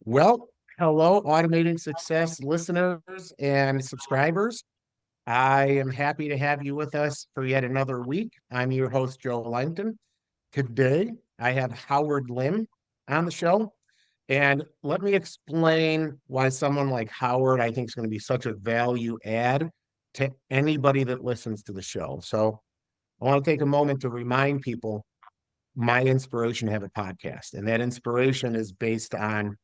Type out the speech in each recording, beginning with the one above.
Well, hello, Automating Success listeners and subscribers. I am happy to have you with us for yet another week. I'm your host, Joe Langton. Today, I have Howard Lim on the show. And let me explain why someone like Howard, I think, is going to be such a value add to anybody that listens to the show. So I want to take a moment to remind people my inspiration to have a podcast. And that inspiration is based on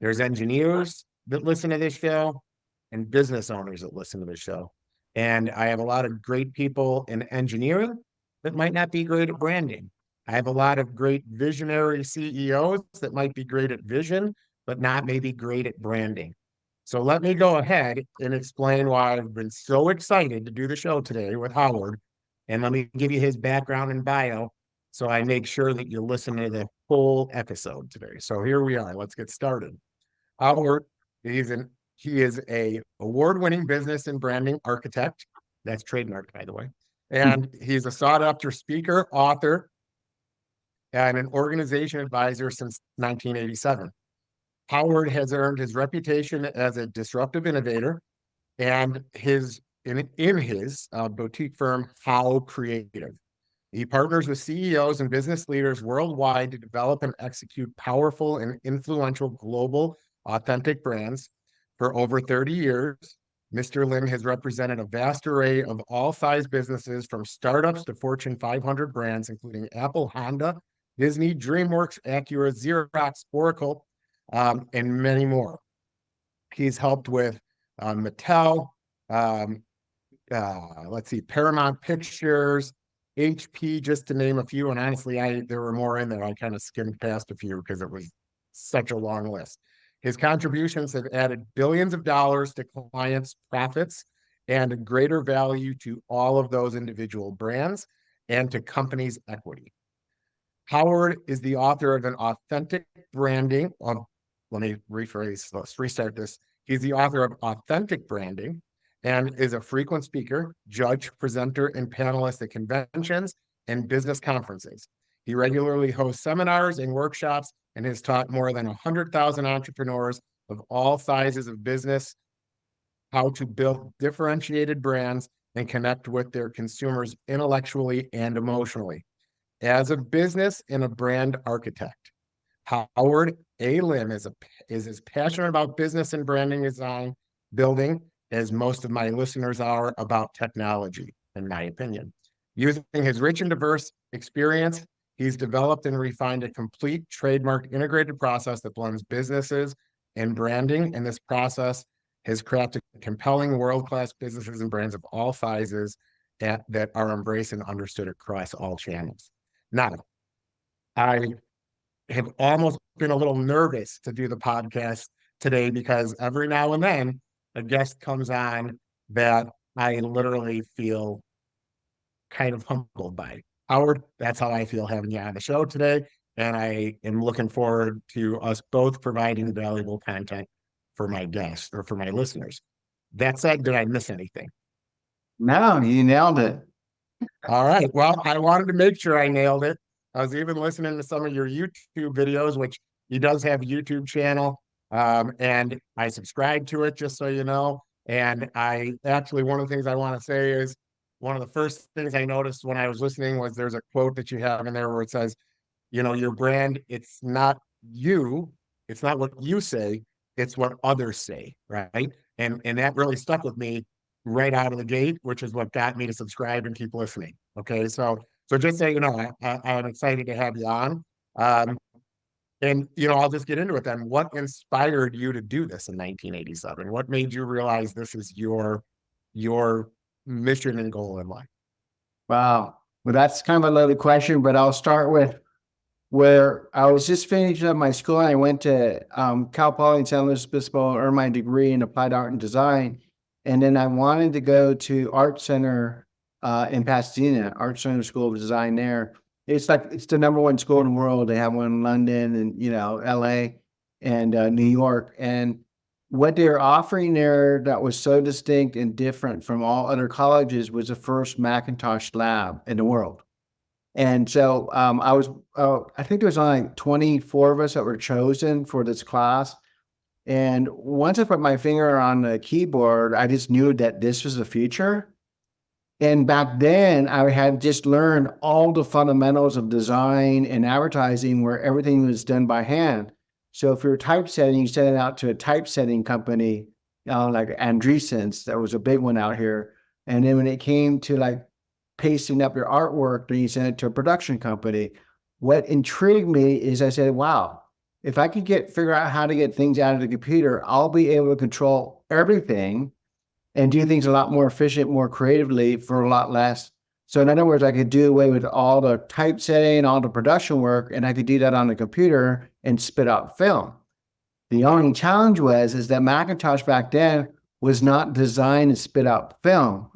there's engineers that listen to this show and business owners that listen to the show. And I have a lot of great people in engineering that might not be great at branding. I have a lot of great visionary CEOs that might be great at vision, but not maybe great at branding. So let me go ahead and explain why I've been so excited to do the show today with Howard. And let me give you his background and bio so I make sure that you listen to the full episode today. So here we are. Let's get started. Howard, he is a award-winning business and branding architect. That's trademarked, by the way. And he's a sought-after speaker, author, and an organization advisor since 1987. Howard has earned his reputation as a disruptive innovator and in his boutique firm, How Creative. He partners with CEOs and business leaders worldwide to develop and execute powerful and influential global authentic brands. For over 30 years, Mr. Lim has represented a vast array of all size businesses from startups to Fortune 500 brands, including Apple, Honda, Disney, DreamWorks, Acura, Xerox, Oracle, and many more. He's helped with Mattel, um, Paramount Pictures, HP, just to name a few. And honestly, there were more in there. I kind of skimmed past a few because it was such a long list. His contributions have added billions of dollars to clients' profits and a greater value to all of those individual brands and to companies' equity. Howard is the author of an authentic branding. Let me rephrase. Let's restart this. He's the author of Authentic Branding and is a frequent speaker, judge, presenter, and panelist at conventions and business conferences. He regularly hosts seminars and workshops and has taught more than 100,000 entrepreneurs of all sizes of business how to build differentiated brands and connect with their consumers intellectually and emotionally. As a business and a brand architect, Howard A. Lim is as passionate about business and branding design building as most of my listeners are about technology, in my opinion. Using his rich and diverse experience, he's developed and refined a complete trademark integrated process that blends businesses and branding. And this process has crafted compelling world-class businesses and brands of all sizes that are embraced and understood across all channels. Now, I have almost been a little nervous to do the podcast today because every now and then a guest comes on that I literally feel kind of humbled by. Howard, that's how I feel having you on the show today. And I am looking forward to us both providing valuable content for my guests or for my listeners. That said, did I miss anything? No, you nailed it. All right. Well, I wanted to make sure I nailed it. I was even listening to some of your YouTube videos, which he does have a YouTube channel. And I subscribe to it, just so you know. And one of the things I want to say is one of the first things I noticed when I was listening was there's a quote that you have in there where it says, your brand, it's not what you say, it's what others say, right? And that really stuck with me right out of the gate, which is what got me to subscribe and keep listening. Okay, so just so you know, I'm excited to have you on. Um, and I'll just get into it then. What inspired you to do this in 1987? What made you realize this is your mission and goal in life? Wow. Well, that's kind of a loaded question, but I'll start with where I was just finishing up my school. And I went to Cal Poly in San Luis Obispo, earned my degree in applied art and design. And then I wanted to go to Art Center in Pasadena, Art Center School of Design there. It's the number one school in the world. They have one in London and, LA and New York. And what they're offering there that was so distinct and different from all other colleges was the first Macintosh lab in the world. And so I think there was only like 24 of us that were chosen for this class. And once I put my finger on the keyboard, I just knew that this was the future. And back then, I had just learned all the fundamentals of design and advertising where everything was done by hand. So if you're typesetting, you send it out to a typesetting company, like Andreessen's, that was a big one out here. And then when it came to like pasting up your artwork, then you send it to a production company. What intrigued me is I said, wow, if I could figure out how to get things out of the computer, I'll be able to control everything and do things a lot more efficient, more creatively for a lot less. So in other words, I could do away with all the typesetting, all the production work, and I could do that on the computer and spit out film. The only challenge is that Macintosh back then was not designed to spit out film.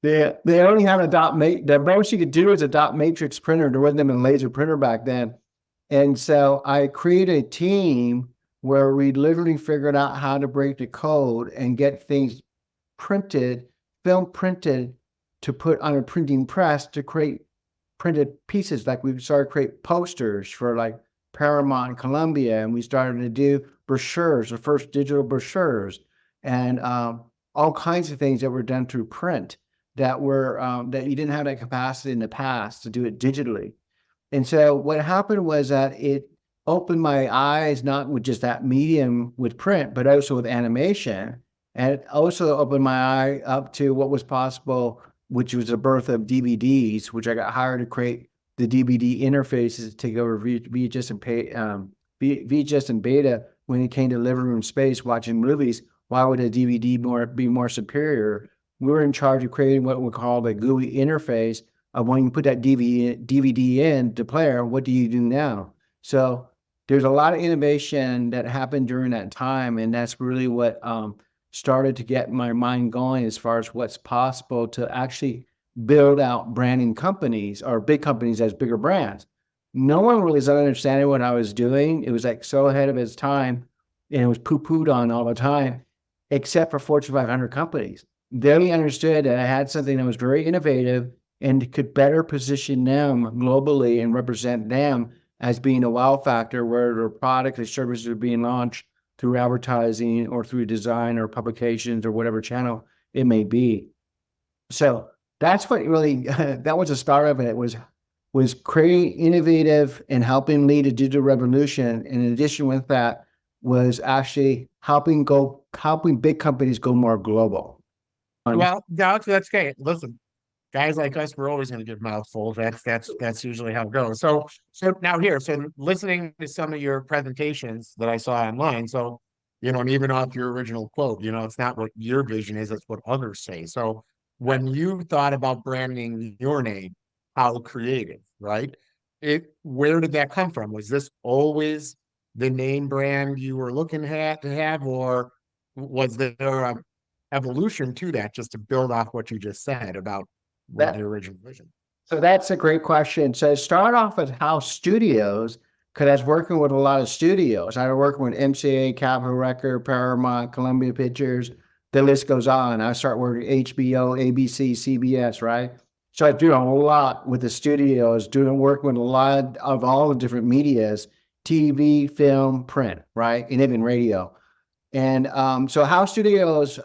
They only had a the most you could do is a dot matrix printer. There wasn't even a laser printer back then. And so I created a team where we literally figured out how to break the code and get things printed, film printed, to put on a printing press to create printed pieces. Like we started to create posters for like Paramount and Columbia, and we started to do brochures, the first digital brochures, and all kinds of things that were done through print that were that you didn't have that capacity in the past to do it digitally. And so what happened was that it opened my eyes, not with just that medium with print, but also with animation. And it also opened my eye up to what was possible, which was the birth of DVDs, which I got hired to create the DVD interfaces to take over VHS VHS and Beta when it came to living room space watching movies. Why would a DVD be more superior? We were in charge of creating what we call the GUI interface of when you put that DVD in the player, what do you do now? So there's a lot of innovation that happened during that time, and that's really what started to get my mind going as far as what's possible to actually build out branding companies or big companies as bigger brands. No one really was understanding what I was doing. It was like so ahead of its time, and it was poo-pooed on all the time, except for Fortune 500 companies. They understood that I had something that was very innovative and could better position them globally and represent them as being a wow factor where their products and services are being launched through advertising or through design or publications or whatever channel it may be. So that's what really, that was the start of it, was creating innovative and helping lead a digital revolution. And in addition with that was actually helping big companies go more global. Well, that's great. Listen, guys like us, we're always going to give mouthfuls. That's usually how it goes. So now here, so listening to some of your presentations that I saw online, so and even off your original quote, it's not what your vision is, it's what others say. So when you thought about branding your name, how creative, right? Where did that come from? Was this always the name brand you were looking at to have, or was there a evolution to that just to build off what you just said about what the That original vision? So that's a great question. So start off with House Studios, because I was working with a lot of studios. I was working with MCA, Capitol Record, Paramount, Columbia Pictures. The list goes on. I start working HBO, ABC, CBS, right? So I do a lot with the studios, working with a lot of all the different medias, TV, film, print, right? And even radio. And so House Studios,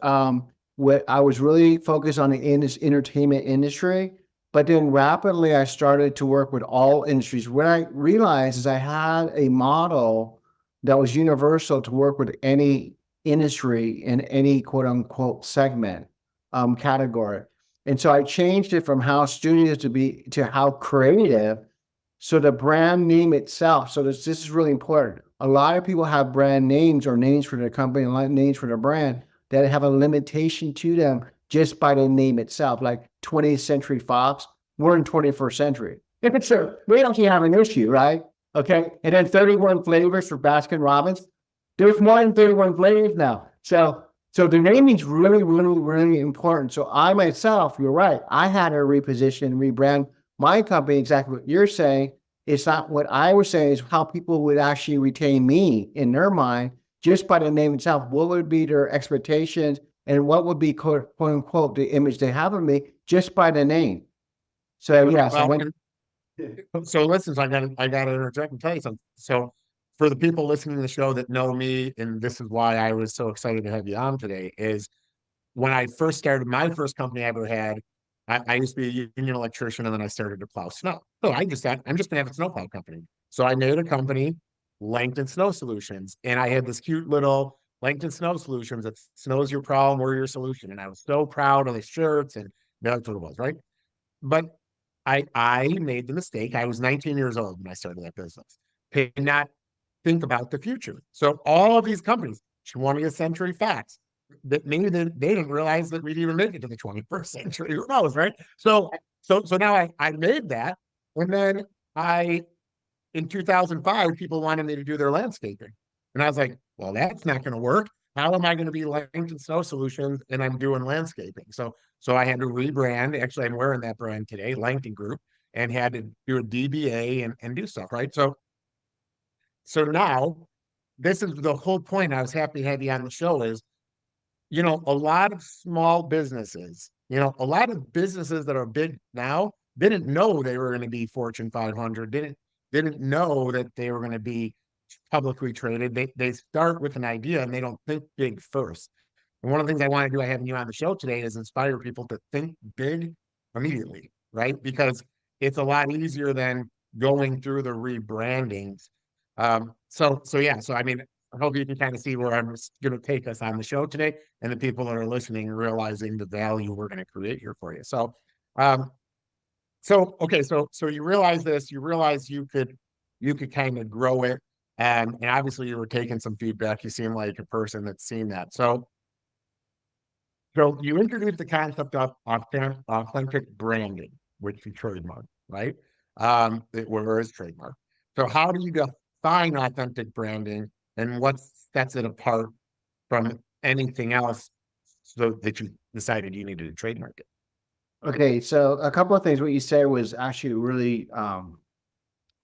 what I was really focused on in this entertainment industry, but then rapidly I started to work with all industries. What I realized is I had a model that was universal to work with any industry in any quote unquote segment, category. And so I changed it from House Studios to how creative. So the brand name itself, so this is really important. A lot of people have brand names or names for their company, names for their brand that have a limitation to them just by the name itself. Like 20th Century Fox, we're in 21st century. If it's we don't have an issue, right? Okay. And then 31 flavors for Baskin Robbins. There's more than 31 flavors now. So the naming is really, really, really important. So I myself, you're right, I had to reposition and rebrand my company, exactly what you're saying. It's not what I was saying, is how people would actually retain me in their mind just by the name itself. What would be their expectations and what would be quote unquote the image they have of me just by the name. So yes, well, so listen, so I gotta interject and tell you something. So for the people listening to the show that know me, and this is why I was so excited to have you on today, is when I first started my first company I ever had, I used to be a union electrician and then I started to plow snow. So I just said, I'm just gonna have a snowplow company. So I made a company, Langton Snow Solutions, and I had this cute little Langton Snow Solutions that snows your problem, we're your solution. And I was so proud of the shirts, and that's what it was, right? But I made the mistake. I was 19 years old when I started that business. Did not think about the future. So all of these companies, 20th century facts, that maybe they didn't realize that we'd even make it to the 21st century. Who knows, right? So now I made that. And then I in 2005, people wanted me to do their landscaping. And I was like, well, that's not going to work. How am I going to be Langton Snow Solutions and I'm doing landscaping? So I had to rebrand. Actually, I'm wearing that brand today, Langton Group, and had to do a DBA and do stuff, right? So now this is the whole point. I was happy to have you on the show is, a lot of small businesses, a lot of businesses that are big now didn't know they were going to be Fortune 500, didn't know that they were going to be publicly traded. They start with an idea and they don't think big first. And one of the things I want to do, I having you on the show today, is inspire people to think big immediately, right? Because it's a lot easier than going through the rebrandings. So yeah, so I mean, I hope you can kind of see where I'm going to take us on the show today, and the people that are listening realizing the value we're going to create here for you. Um, so you realize this, you realize you could kind of grow it, and obviously you were taking some feedback. You seem like a person that's seen that. So you introduced the concept of authentic branding, which you trademark, right? Where is trademark. So how do you define authentic branding, and what sets it apart from anything else so that you decided you needed to trademark it? Okay, so a couple of things. What you said was actually really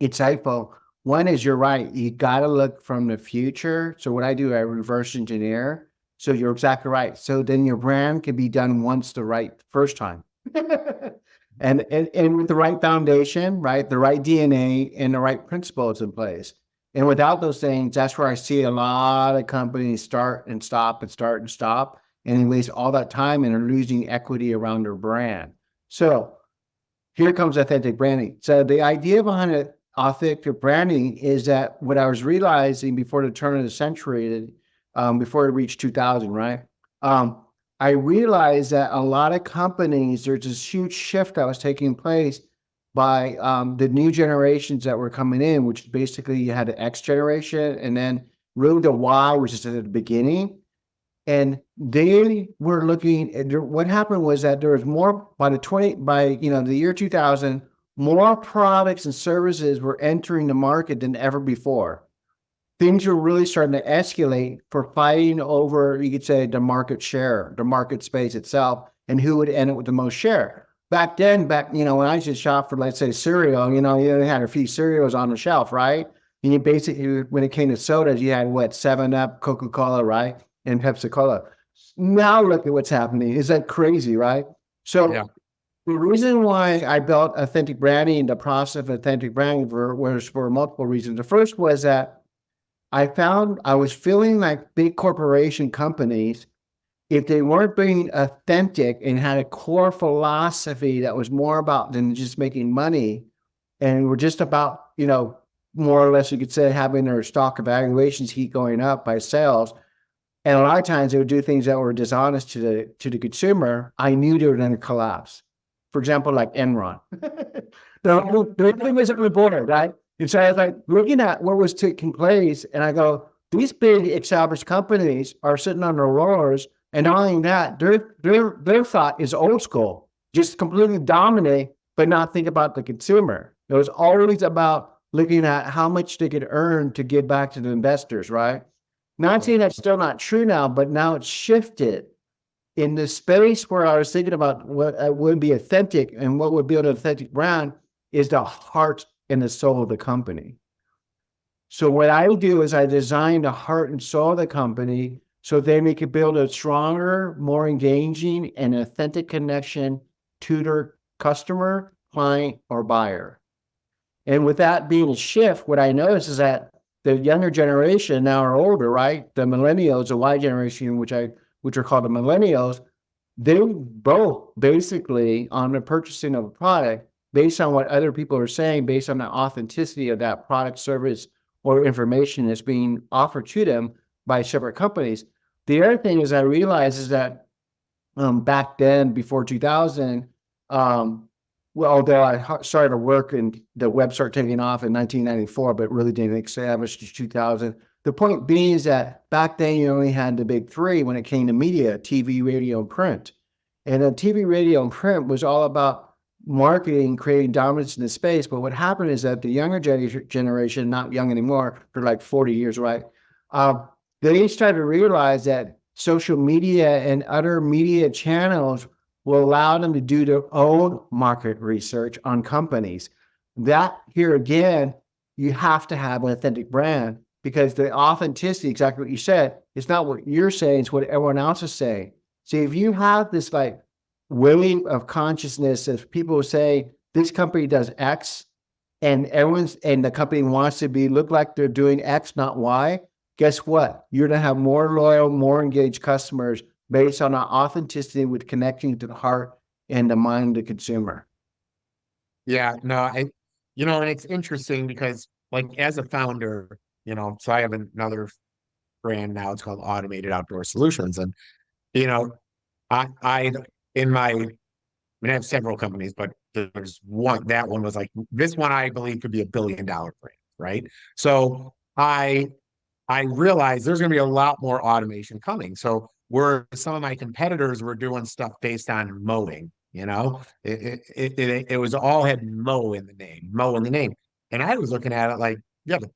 insightful. One is you're right. You got to look from the future. So what I do, I reverse engineer. So you're exactly right. So then your brand can be done once the right first time. And with the right foundation, right, the right DNA and the right principles in place. And without those things, that's where I see a lot of companies start and stop and start and stop, and they waste all that time and are losing equity around their brand. So here comes authentic branding. So the idea behind it, authentic branding, is that what I was realizing before the turn of the century, before it reached 2000, right? I realized that a lot of companies, there's this huge shift that was taking place by the new generations that were coming in, which basically you had the X generation and then really the Y, which is at the beginning. And they were looking at what happened was that there was more the year 2000, more products and services were entering the market than ever before. Things were really starting to escalate for fighting over, you could say, the market share, the market space itself, and who would end up with the most share. Back then, when I used to shop for, let's say, cereal, you had a few cereals on the shelf, right? And you basically, when it came to sodas, you had what, 7-Up, Coca-Cola, right? And Pepsi-Cola. Now look at what's happening. Is that crazy, right? So Yeah. the reason why I built authentic branding, the process of authentic branding was for multiple reasons. The first was that I found I was feeling like big corporation companies, if they weren't being authentic and had a core philosophy that was more about than just making money, and were just about, more or less you could say having their stock evaluations keep going up by sales. And a lot of times they would do things that were dishonest to the consumer. I knew they were going to collapse. For example, like Enron. The thing was on the border, right? And so I was like looking at what was taking place, and I go, these big established companies are sitting on their rollers, and not only that, their thought is old school, just completely dominate, but not think about the consumer. It was always about looking at how much they could earn to give back to the investors, right? Not saying that's still not true now, but now it's shifted in the space where I was thinking about what would be authentic and what would build an authentic brand is the heart and the soul of the company. So what I do is I design the heart and soul of the company so then we can build a stronger, more engaging and authentic connection to their customer, client, or buyer. And with that being a shift, what I noticed is that the younger generation now are older, right? The millennials, the Y generation, which are called the millennials, they both basically on the purchasing of a product based on what other people are saying, based on the authenticity of that product, service, or information that's being offered to them by separate companies. The other thing is I realize is that back then, before 2000, well, although I started to work and the web started taking off in 1994, but really didn't establish to 2000. The point being is that back then you only had the big three when it came to media: TV, radio, and print. And then TV, radio, and print was all about marketing, creating dominance in the space. But what happened is that the younger generation, not young anymore, for like 40 years, right? They started to realize that social media and other media channels will allow them to do their own market research on companies. That here again, you have to have an authentic brand because the authenticity, exactly what you said, it's not what you're saying, it's what everyone else is saying. See, if you have this like wave of consciousness of people say this company does X and the company wants to look like they're doing X, not Y, guess what? You're going to have more loyal, more engaged customers based on our authenticity with connecting to the heart and the mind of the consumer. Yeah, no, and it's interesting because like as a founder, so I have another brand now. It's called Automated Outdoor Solutions. And, you know, I in my, I mean, I have several companies, but there's one, that one was like, this one I believe could be $1 billion brand, right? So I realized there's going to be a lot more automation coming. So where some of my competitors were doing stuff based on mowing, it was all had mow in the name, mow in the name. And I was looking at it like, yeah, but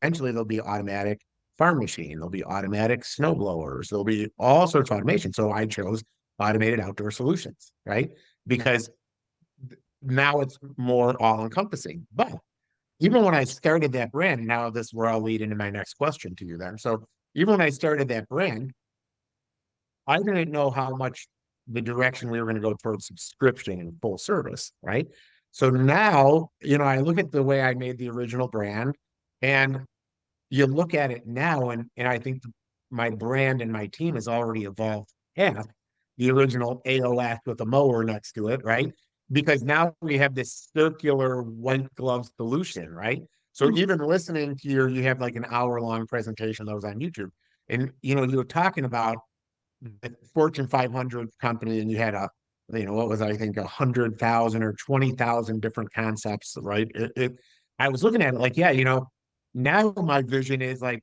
eventually there'll be automatic farm machine, there'll be automatic snow blowers, there'll be all sorts of automation. So I chose automated outdoor solutions, right? Because now it's more all encompassing. But even when I started that brand, now this where I'll lead into my next question to you then. So even when I started that brand, I didn't know how much the direction we were going to go towards subscription and full service, right? So now, I look at the way I made the original brand and you look at it now, and I think my brand and my team has already evolved past the original AOS with a mower next to it, right? Because now we have this circular white glove solution, right? So even listening to you have like an hour-long presentation that was on YouTube. And you were talking about the Fortune 500 company, and you had what was I think 100,000 or 20,000 different concepts, right? I was looking at it like, yeah, now my vision is like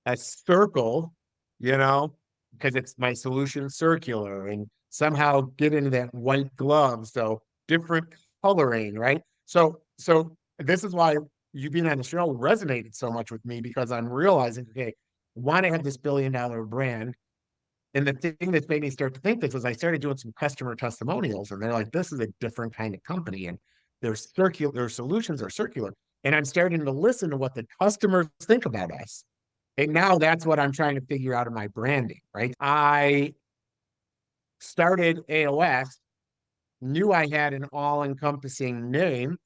a circle, you know, because it's my solution circular and somehow get into that white glove. So different coloring, right? So this is why you being on the show resonated so much with me because I'm realizing, okay, I want to have this $1 billion brand. And the thing that made me start to think this was I started doing some customer testimonials, and they're like, this is a different kind of company, and their solutions are circular. And I'm starting to listen to what the customers think about us. And now that's what I'm trying to figure out in my branding, right? I started AOS, knew I had an all-encompassing name,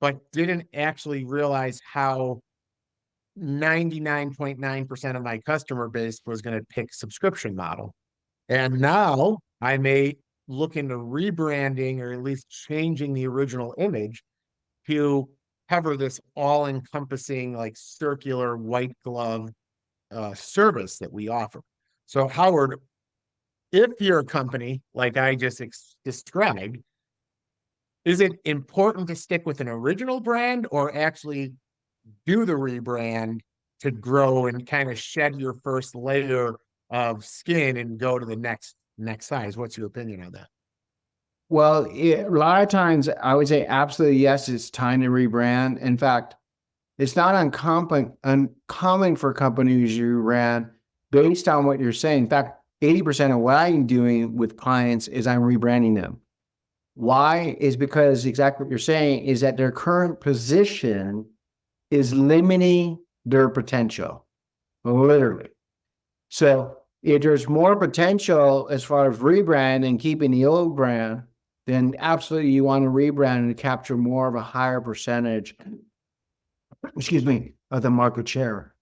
but didn't actually realize how 99.9% of my customer base was going to pick subscription model. And now I may look into rebranding or at least changing the original image to cover this all-encompassing, like circular white glove service that we offer. So, Howard, if you're a company like I just described, is it important to stick with an original brand or actually do the rebrand to grow and kind of shed your first layer of skin and go to the next size? What's your opinion on that? Well, a lot of times I would say absolutely yes, it's time to rebrand. In fact, it's not uncommon for companies you ran based on what you're saying. In fact, 80% of what I'm doing with clients is I'm rebranding them. Why? Is because exactly what you're saying is that their current position is limiting their potential, literally. So if there's more potential as far as rebrand and keeping the old brand, then absolutely you want to rebrand and capture more of a higher percentage, of the market share.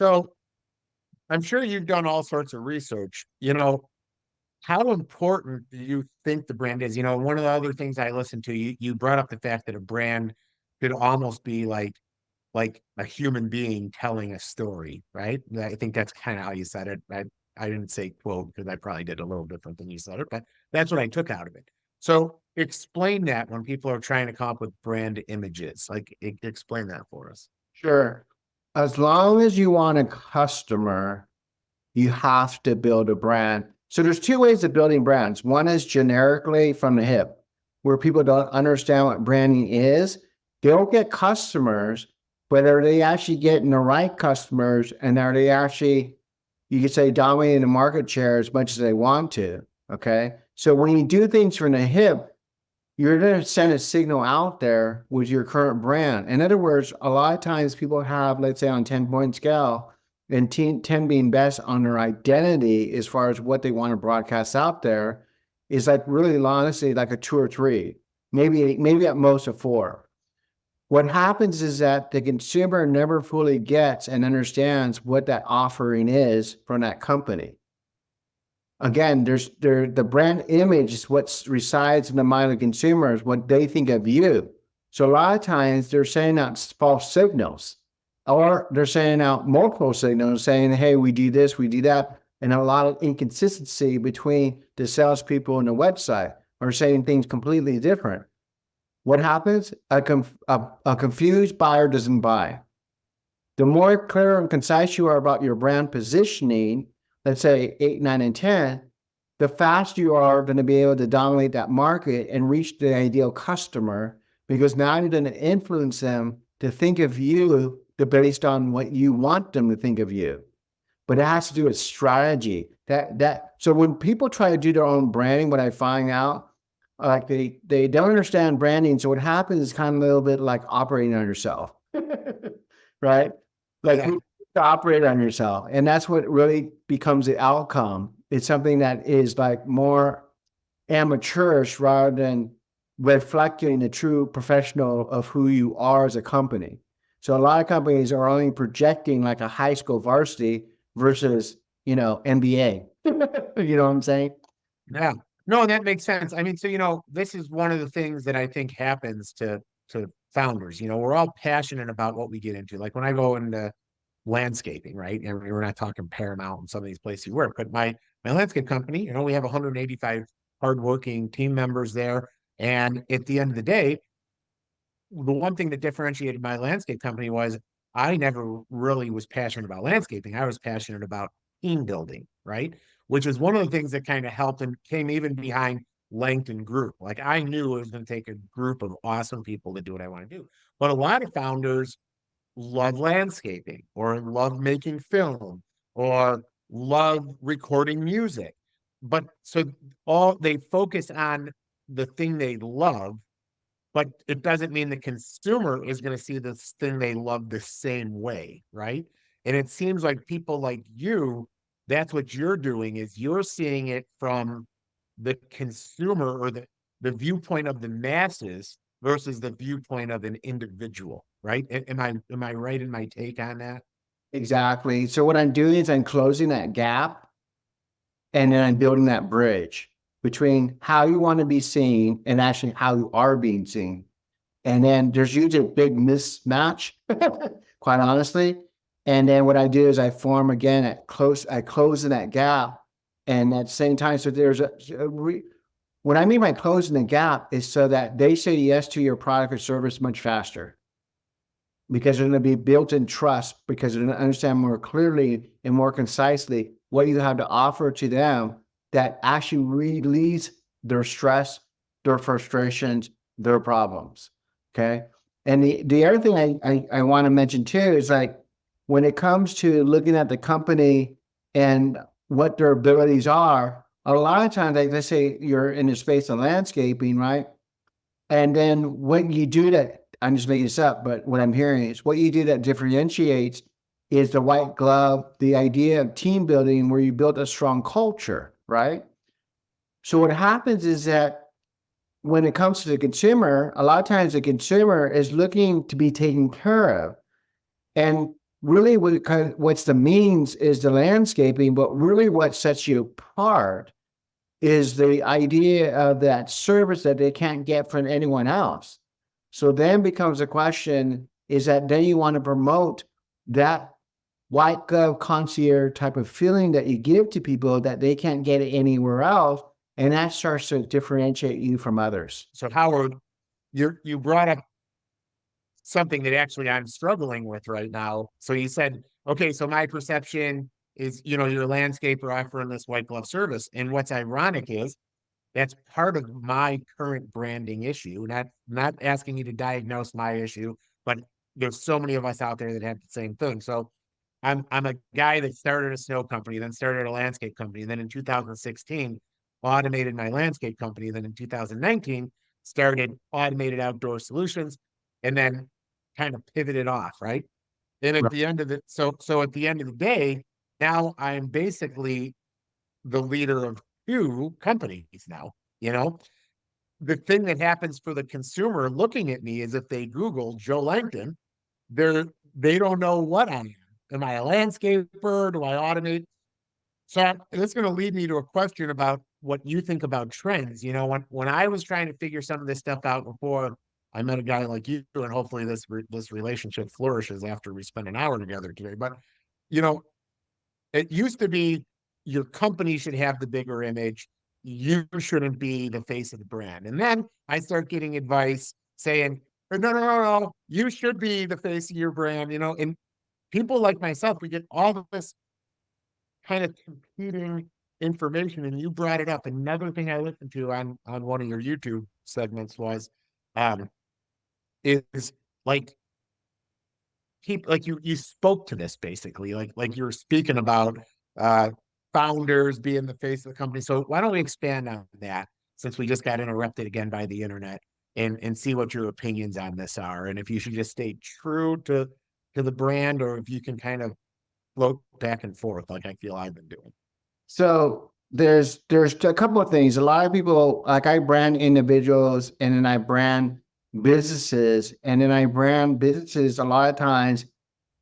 So I'm sure you've done all sorts of research. How important do you think the brand is? One of the other things I listened to, you brought up the fact that a brand could almost be like a human being telling a story, right? I think that's kind of how you said it. I didn't say quote because I probably did a little different than you said it, but that's what I took out of it. So explain that when people are trying to come up with brand images, like explain that for us. Sure. As long as you want a customer, you have to build a brand. So there's two ways of building brands. One is generically from the hip, where people don't understand what branding is. They'll get customers, but are they actually getting the right customers? And are they actually, you could say, dominating the market share as much as they want to? Okay. So when you do things from the hip, you're going to send a signal out there with your current brand. In other words, a lot of times people have, let's say on 10-point scale, and 10 being best on their identity as far as what they want to broadcast out there is like really honestly like a 2 or 3, maybe at most a 4. What happens is that the consumer never fully gets and understands what that offering is from that company. Again, the brand image is what resides in the mind of consumers, what they think of you. So a lot of times they're sending out false signals, or they're sending out multiple signals saying, hey, we do this, we do that. And a lot of inconsistency between the salespeople and the website, or saying things completely different. What happens? A confused buyer doesn't buy. The more clear and concise you are about your brand positioning, let's say 8, 9, and 10, the faster you are going to be able to dominate that market and reach the ideal customer, because now you're going to influence them to think of you based on what you want them to think of you. But it has to do with strategy. So when people try to do their own branding, what I find out, like they don't understand branding. So what happens is kind of a little bit like operating on yourself, right? Like Yeah. you operate on yourself, and that's what really becomes the outcome. It's something that is like more amateurish rather than reflecting the true professional of who you are as a company. So a lot of companies are only projecting like a high school varsity versus, NBA. You know what I'm saying? Yeah. No, that makes sense. I mean, so this is one of the things that I think happens to founders. We're all passionate about what we get into. Like when I go into landscaping, right? And we're not talking Paramount and some of these places you work, but my landscape company, we have 185 hardworking team members there. And at the end of the day, the one thing that differentiated my landscape company was I never really was passionate about landscaping. I was passionate about team building, right? Which is one of the things that kind of helped and came even behind Langton Group. Like I knew it was going to take a group of awesome people to do what I want to do. But a lot of founders love landscaping or love making film or love recording music. But so all they focus on the thing they love, but it doesn't mean the consumer is going to see this thing they love the same way, right? And it seems like people like you, that's what you're doing is you're seeing it from the consumer or the viewpoint of the masses versus the viewpoint of an individual, right? Am I right in my take on that? Exactly. So what I'm doing is I'm closing that gap, and then I'm building that bridge between how you want to be seen and actually how you are being seen. And then there's usually a big mismatch, quite honestly. And then what I do is I form again I close in that gap. And at the same time, so what I mean by closing the gap is so that they say yes to your product or service much faster, because there's going to be built-in trust, because they're going to understand more clearly and more concisely what you have to offer to them that actually relieves their stress, their frustrations, their problems. Okay. And the other thing I want to mention too is like when it comes to looking at the company and what their abilities are, a lot of times, like let's say you're in the space of landscaping, right? And then what you do that, I'm just making this up, but what I'm hearing is what you do that differentiates is the white glove, the idea of team building where you build a strong culture, right? So what happens is that when it comes to the consumer, a lot of times the consumer is looking to be taken care of. And really what's the means is the landscaping, but really what sets you apart is the idea of that service that they can't get from anyone else. So then becomes a question is that then you want to promote that white glove concierge type of feeling that you give to people that they can't get it anywhere else. And that starts to differentiate you from others. So Howard, you brought up something that actually I'm struggling with right now. So you said, okay, so my perception is, you're a landscaper offering this white glove service. And what's ironic is that's part of my current branding issue. Not asking you to diagnose my issue, but there's so many of us out there that have the same thing. So I'm a guy that started a snow company, then started a landscape company, then in 2016 automated my landscape company, then in 2019 started automated outdoor solutions, and then kind of pivoted off, right? And at Right. the end of it, so at the end of the day, now I'm basically the leader of two companies now. You know, the thing that happens for the consumer looking at me is if they Google Joe Langton, they don't know what I am. Am I a landscaper? Do I automate? So that's going to lead me to a question about what you think about trends. When I was trying to figure some of this stuff out before I met a guy like you, and hopefully this relationship flourishes after we spend an hour together today. But you know, it used to be your company should have the bigger image. You shouldn't be the face of the brand. And then I start getting advice saying, no, no, no, no, you should be the face of your brand, and people like myself, we get all of this kind of competing information. And you brought it up. Another thing I listened to on one of your YouTube segments was um is like keep like you spoke to this basically like you were speaking about uh founders being the face of the company. So why don't we expand on that since we just got interrupted again by the internet and see what your opinions on this are and if you should just stay true to the brand or if you can kind of float back and forth like I feel I've been doing. So there's a couple of things. A lot of people like I brand individuals and then I brand businesses and then I brand businesses a lot of times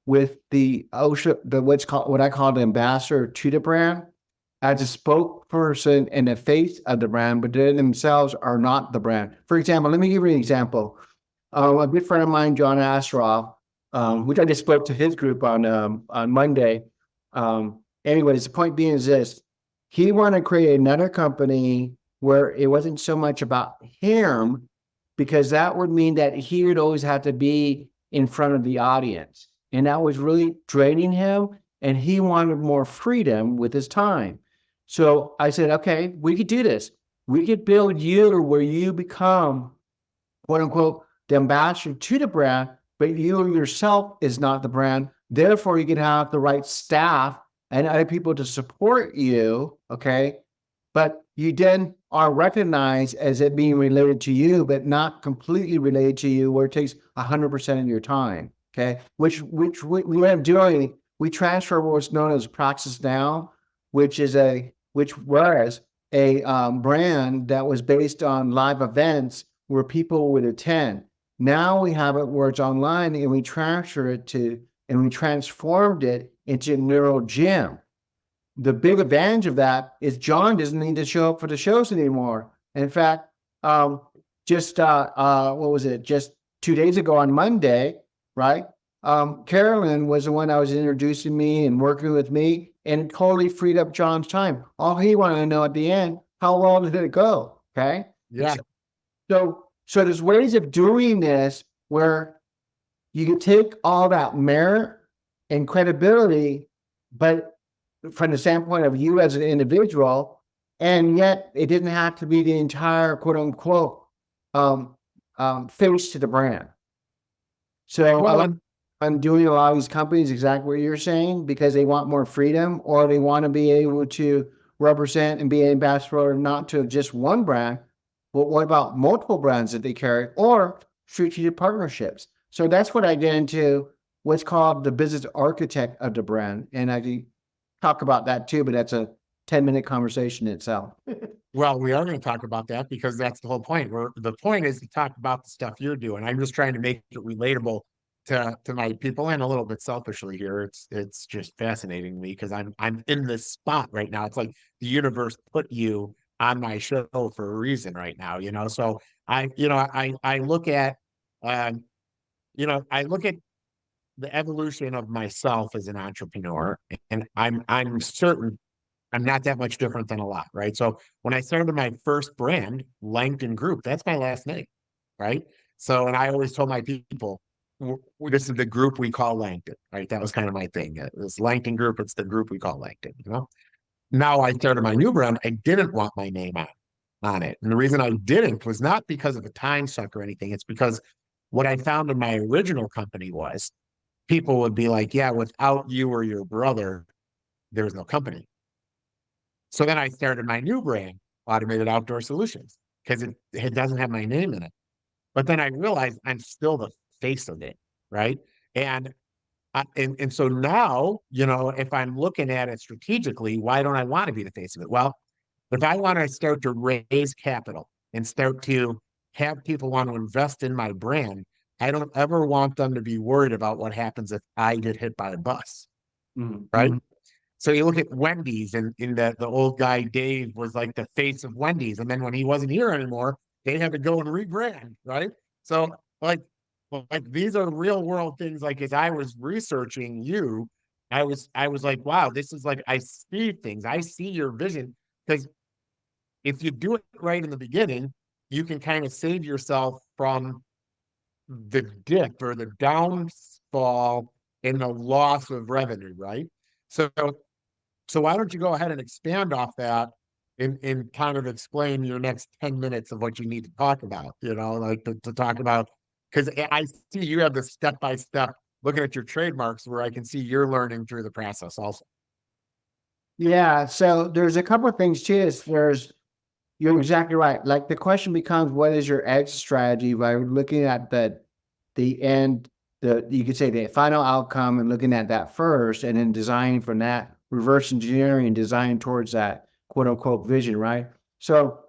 with the OSHA, what I call the ambassador to the brand as a spokesperson and the face of the brand, but they themselves are not the brand. For example, let me give you an example. A good friend of mine, John Astroff, which I just spoke to his group on Monday. Anyways, the point being is this: he wanted to create another company where it wasn't so much about him, because that would mean that he would always have to be in front of the audience, and that was really draining him. And he wanted more freedom with his time. So I said, okay, we could do this. We could build you where you become, quote unquote, the ambassador to the brand, but you yourself is not the brand. Therefore, you can have the right staff and other people to support you. Okay. But you then are recognized as it being related to you, but not completely related to you, where it takes 100% of your time. Okay. Which we end up doing, we transfer what's known as Praxis Now, which was a brand that was based on live events where people would attend. Now we have it where it's online and we transformed it into a neural gym. The big advantage of that is John doesn't need to show up for the shows anymore. In fact, what was it? Just 2 days ago on Monday, right? Carolyn was the one that was introducing me and working with me and totally freed up John's time. All he wanted to know at the end, how long did it go? Okay. Yeah. So there's ways of doing this where you can take all that merit and credibility, but from the standpoint of you as an individual, and yet it didn't have to be the entire quote unquote face to the brand. So I'm doing a lot of these companies exactly what you're saying because they want more freedom or they want to be able to represent and be an ambassador not to just one brand, but what about multiple brands that they carry or strategic partnerships? So that's what I get into what's called the business architect of the brand. And I can talk about that too, but that's a 10-minute conversation itself. Well, we are going to talk about that because that's the whole point. The point is to talk about the stuff you're doing. I'm just trying to make it relatable to my people, and a little bit selfishly here, it's just fascinating to me because I'm in this spot right now. It's like the universe put you on my show for a reason right now, you know. So I look at um, I look at the evolution of myself as an entrepreneur, and I'm certain I'm not that much different than a lot, right? So when I started my first brand, Langton Group, that's my last name, right? So, and I always told my people, this is the group we call Langton, right? That was kind of my thing. This Langton Group, it's the group we call Langton, you know? Now I started my new brand, I didn't want my name on it. And the reason I didn't was not because of a time suck or anything. It's because what I found in my original company was people would be like, yeah, without you or your brother, there's no company. So then I started my new brand, Automated Outdoor Solutions, because it doesn't have my name in it. But then I realized I'm still the face of it, right? And and so now, if I'm looking at it strategically, why don't I want to be the face of it? Well, if I want to start to raise capital and start to have people want to invest in my brand, I don't ever want them to be worried about what happens if I get hit by a bus, right? Mm-hmm. So you look at Wendy's, and in the old guy Dave was like the face of Wendy's, and then when he wasn't here anymore, they had to go and rebrand, right? So like these are real world things. Like as I was researching you, I was like, wow, this is like I see things, I see your vision. Because if you do it right in the beginning, you can kind of save yourself from the dip or the downfall in the loss of revenue, right? So so why don't you go ahead and expand off that and kind of explain your next 10 minutes of what you need to talk about, like to talk about, because I see you have the step by step looking at your trademarks where I can see you're learning through the process also. Yeah, so there's a couple of things too. You're exactly right. Like the question becomes, what is your exit strategy by looking at the end, you could say the final outcome and looking at that first, and then designing from that, reverse engineering and designing towards that quote unquote vision, right? So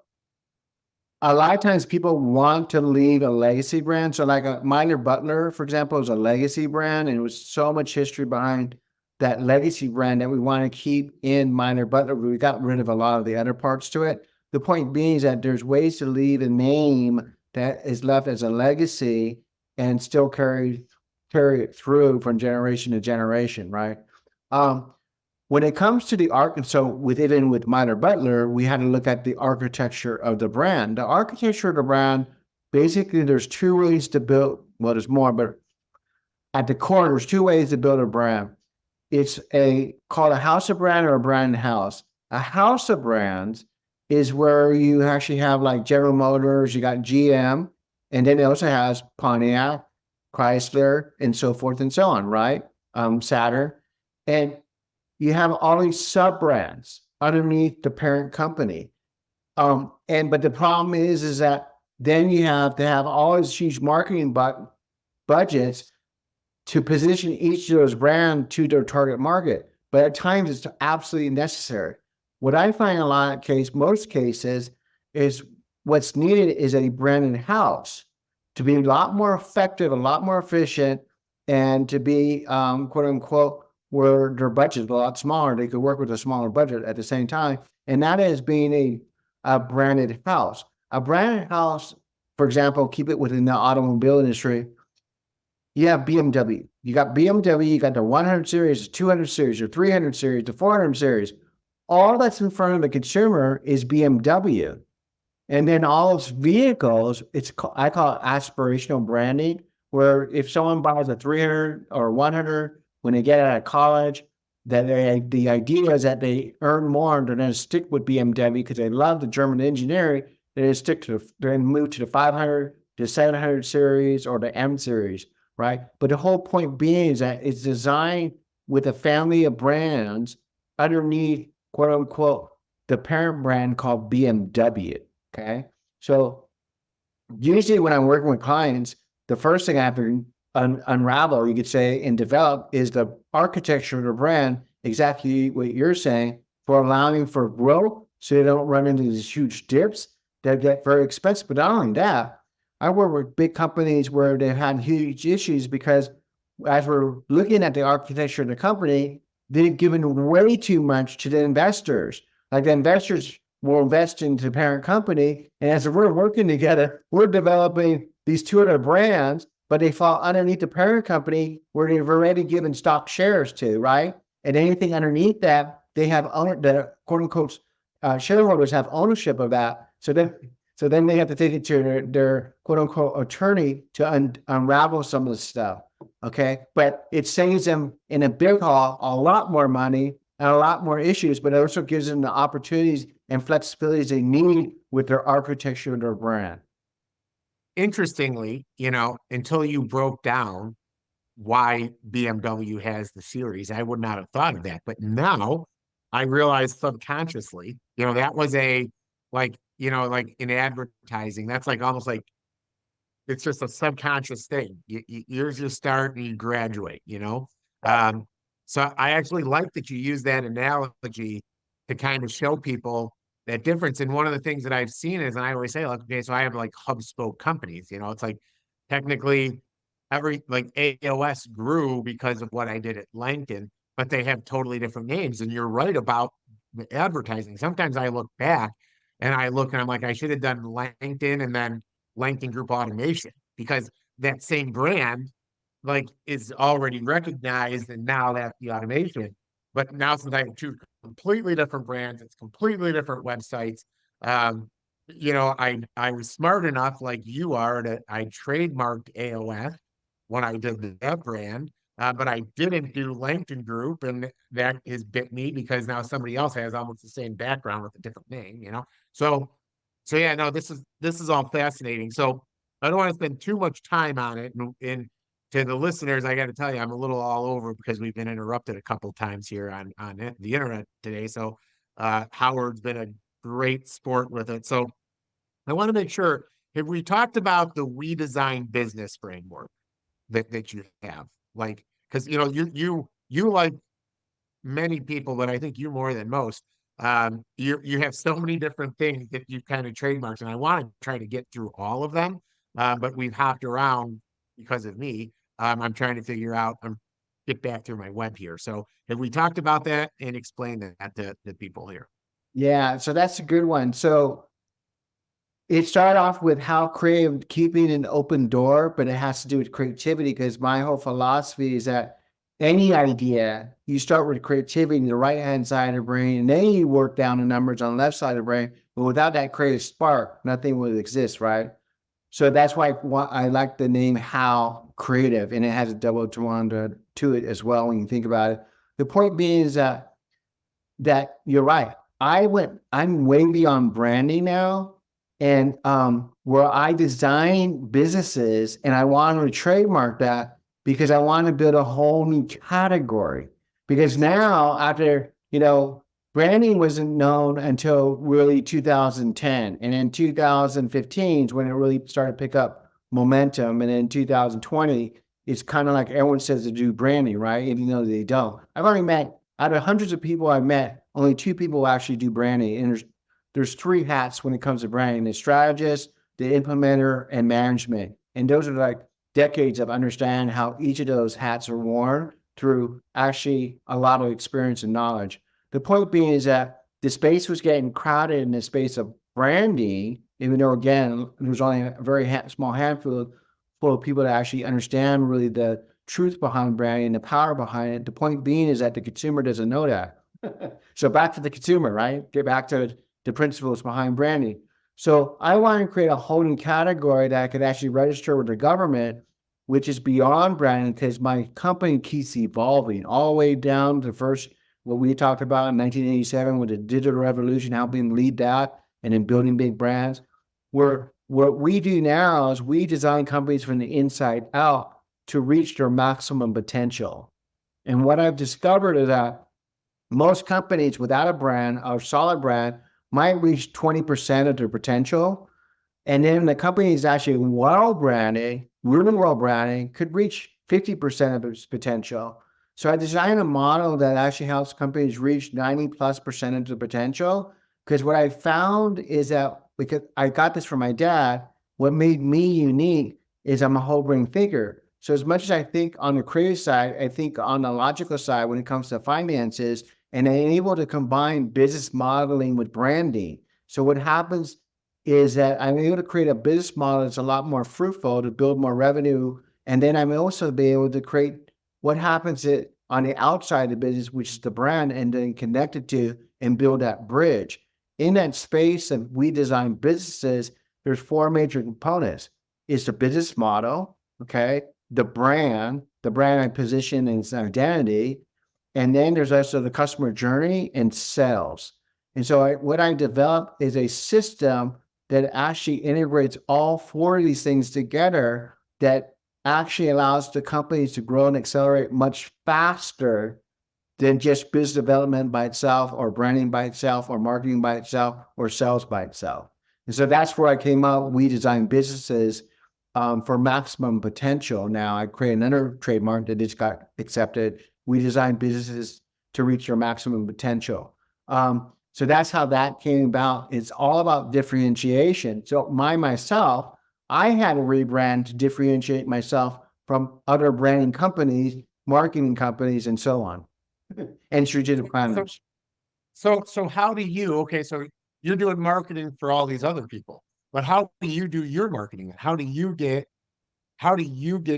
a lot of times people want to leave a legacy brand. So like a Minor Butler, for example, is a legacy brand, and it was so much history behind that legacy brand that we want to keep in Minor Butler, but we got rid of a lot of the other parts to it. The point being is that there's ways to leave a name that is left as a legacy and still carry it through from generation to generation, right? Um, when it comes to the art, so with Minor Butler, we had to look at the architecture of the brand. The architecture of the brand, basically, there's two ways to build. Well, there's more, but at the core, there's two ways to build a brand. It's called a house of brand or a brand house. A house of brands is where you actually have like General Motors, you got GM, and then it also has Pontiac, Chrysler, and so forth and so on, right? Saturn. And you have all these sub brands underneath the parent company. But the problem is that then you have to have all these huge marketing budgets to position each of those brands to their target market. But at times it's absolutely necessary. What I find in most cases, is what's needed is a branded house to be a lot more effective, a lot more efficient, and to be quote unquote where their budget is a lot smaller. They could work with a smaller budget at the same time. And that is being a branded house. A branded house, for example, keep it within the automobile industry. You have BMW. You got BMW, you got the 100 series, the 200 series, the 300 series, the 400 series. All that's in front of the consumer is BMW. And then all those vehicles, I call it aspirational branding, where if someone buys a 300 or 100 when they get out of college, the idea is that they earn more, they're going to stick with BMW because they love the German engineering. They're going to move to the 500, the 700 series, or the M series, right? But the whole point being is that it's designed with a family of brands underneath, quote unquote, the parent brand called BMW. Okay. So usually when I'm working with clients, the first thing I have to unravel, you could say, and develop is the architecture of the brand, exactly what you're saying, for allowing for growth so they don't run into these huge dips that get very expensive. But not only that, I work with big companies where they've had huge issues because as we're looking at the architecture of the company, they've given way too much to the investors. Like the investors will invest into the parent company. And as we're working together, we're developing these two other brands, but they fall underneath the parent company where they've already given stock shares to, right? And anything underneath that, they have the quote unquote shareholders have ownership of that. So then they have to take it to their quote unquote attorney to unravel some of the stuff. Okay. But it saves them in a big haul a lot more money and a lot more issues, but it also gives them the opportunities and flexibilities they need with their architecture and their brand. Interestingly, until you broke down why BMW has the series, I would not have thought of that. But now I realize subconsciously, that was like in advertising, that's like almost like it's just a subconscious thing. Here's your start and you graduate. Um, so I actually like that you use that analogy to kind of show people that difference. And one of the things that I've seen is, and I always say, like, okay, so I have like hub spoke companies, it's like technically like AOS grew because of what I did at Langton, but they have totally different names. And you're right about the advertising. Sometimes I look back and I look and I'm like, I should have done Langton and then Langton Group Automation, because that same brand like is already recognized, and now that's the automation. But now since I have two completely different brands, it's completely different websites. Um, I was smart enough, like you are, that I trademarked AOS when I did that brand. But I didn't do Langton Group, and that has bit me because now somebody else has almost the same background with a different name. So so yeah, no, this is all fascinating. So I don't want to spend too much time on it. And to the listeners, I got to tell you, I'm a little all over because we've been interrupted a couple times here on the internet today. So Howard's been a great sport with it. So I want to make sure, have we talked about the We Design business framework that you have? Like, because you like many people, but I think you more than most. You have so many different things that you kind of trademarks, and I want to try to get through all of them. But we've hopped around because of me. I'm trying to figure out. Get back through my web here. So have we talked about that and explained that to the people here? Yeah, so that's a good one. So it started off with how creative, keeping an open door, but it has to do with creativity because my whole philosophy is that any idea, you start with creativity in the right hand side of the brain, and then you work down the numbers on the left side of the brain. But without that creative spark, nothing would exist, right? So that's why I like the name How Creative, and it has a double entendre to it as well when you think about it. The point being is that you're right. I'm way beyond branding now. And where I design businesses and I want to trademark that because I want to build a whole new category. Because now, after, branding wasn't known until really 2010. And in 2015 is when it really started to pick up momentum. And in 2020, it's kind of like everyone says to do branding, right? Even though they don't. I've already met, out of hundreds of people I've met, only two people actually do branding. And there's three hats when it comes to branding: the strategist, the implementer, and management. And those are like decades of understanding how each of those hats are worn through actually a lot of experience and knowledge. The point being is that the space was getting crowded in the space of branding, even though, again, there's only a very small handful full of people that actually understand really the truth behind branding, the power behind it. The point being is that the consumer doesn't know that. So back to the consumer, right? Get back to the principles behind branding. So I want to create a whole new category that I could actually register with the government, which is beyond branding, because my company keeps evolving all the way down to the first, what we talked about in 1987 with the digital revolution, helping lead that and in building big brands. What we do now is we design companies from the inside out to reach their maximum potential. And what I've discovered is that most companies without a brand, a solid brand, might reach 20% of their potential. And then the company is actually well branded, really well branded, could reach 50% of its potential. So I designed a model that actually helps companies reach 90+% of the potential. Because what I found is that, because I got this from my dad, what made me unique is I'm a whole brain thinker. So as much as I think on the creative side, I think on the logical side when it comes to finances, and I'm able to combine business modeling with branding. So what happens is that I'm able to create a business model that's a lot more fruitful to build more revenue. And then I'm also be able to create what happens on the outside of the business, which is the brand, and then connect it to and build that bridge. In that space of we design businesses, there's four major components. It's the business model, okay? The brand and position and its identity. And then there's also the customer journey and sales. And so what I developed is a system that actually integrates all four of these things together that actually allows the companies to grow and accelerate much faster than just business development by itself or branding by itself or marketing by itself or sales by itself. And so that's where I came out. We design businesses for maximum potential. Now I create another trademark that just got accepted. We design businesses to reach their maximum potential. So that's how that came about. It's all about differentiation. So myself, I had to rebrand to differentiate myself from other branding companies, marketing companies, and so on, and strategic So, planners. so how do you, okay, so you're doing marketing for all these other people, but how do you do your marketing? How do you get